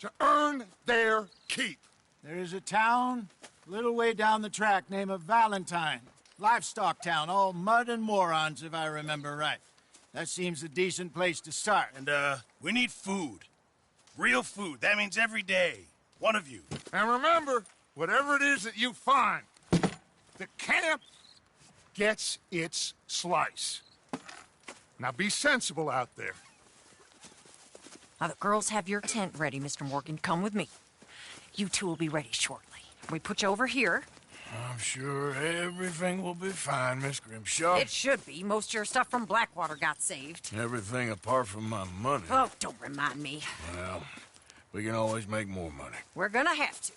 to earn their keep. There is a town a little way down the track named Valentine. Livestock town, all mud and morons, if I remember right. That seems a decent place to start. And, we need food. Real food. That means every day. One of you. And remember, whatever it is that you find, the camp gets its slice. Now be sensible out there. Now, the girls have your tent ready, Mr. Morgan. Come with me. You two will be ready shortly. We put you over here. I'm sure everything will be fine, Miss Grimshaw. It should be. Most of your stuff from Blackwater got saved. Everything apart from my money. Oh, don't remind me. Well, we can always make more money. We're gonna have to.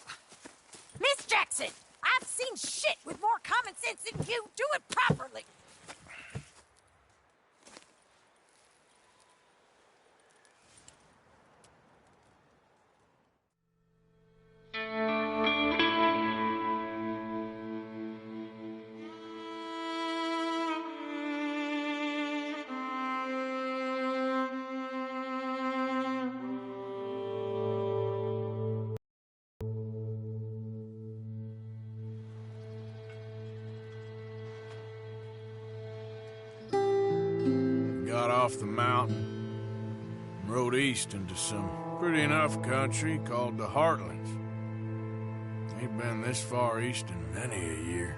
Miss Jackson, I've seen shit with more common sense than you. Do it properly. Off the mountain, rode east into some pretty enough country called the Heartlands. Ain't been this far east in many a year.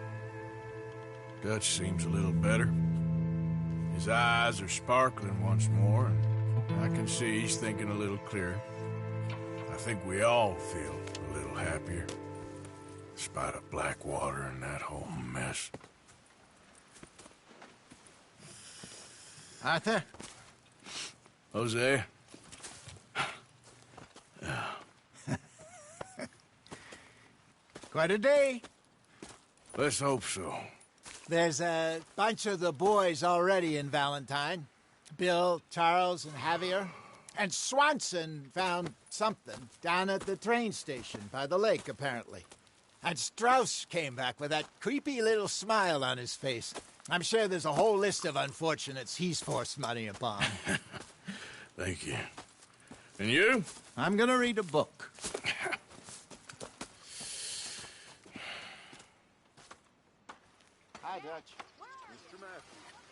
Dutch seems a little better. His eyes are sparkling once more, and I can see he's thinking a little clearer. I think we all feel a little happier, in spite of Blackwater and that whole mess. Arthur? Jose? Quite a day. Let's hope so. There's a bunch of the boys already in Valentine. Bill, Charles, and Javier. And Swanson found something down at the train station by the lake, apparently. And Strauss came back with that creepy little smile on his face. I'm sure there's a whole list of unfortunates he's forced money upon. Thank you. And you? I'm gonna read a book. Hi, Dutch. Mr. Matthews.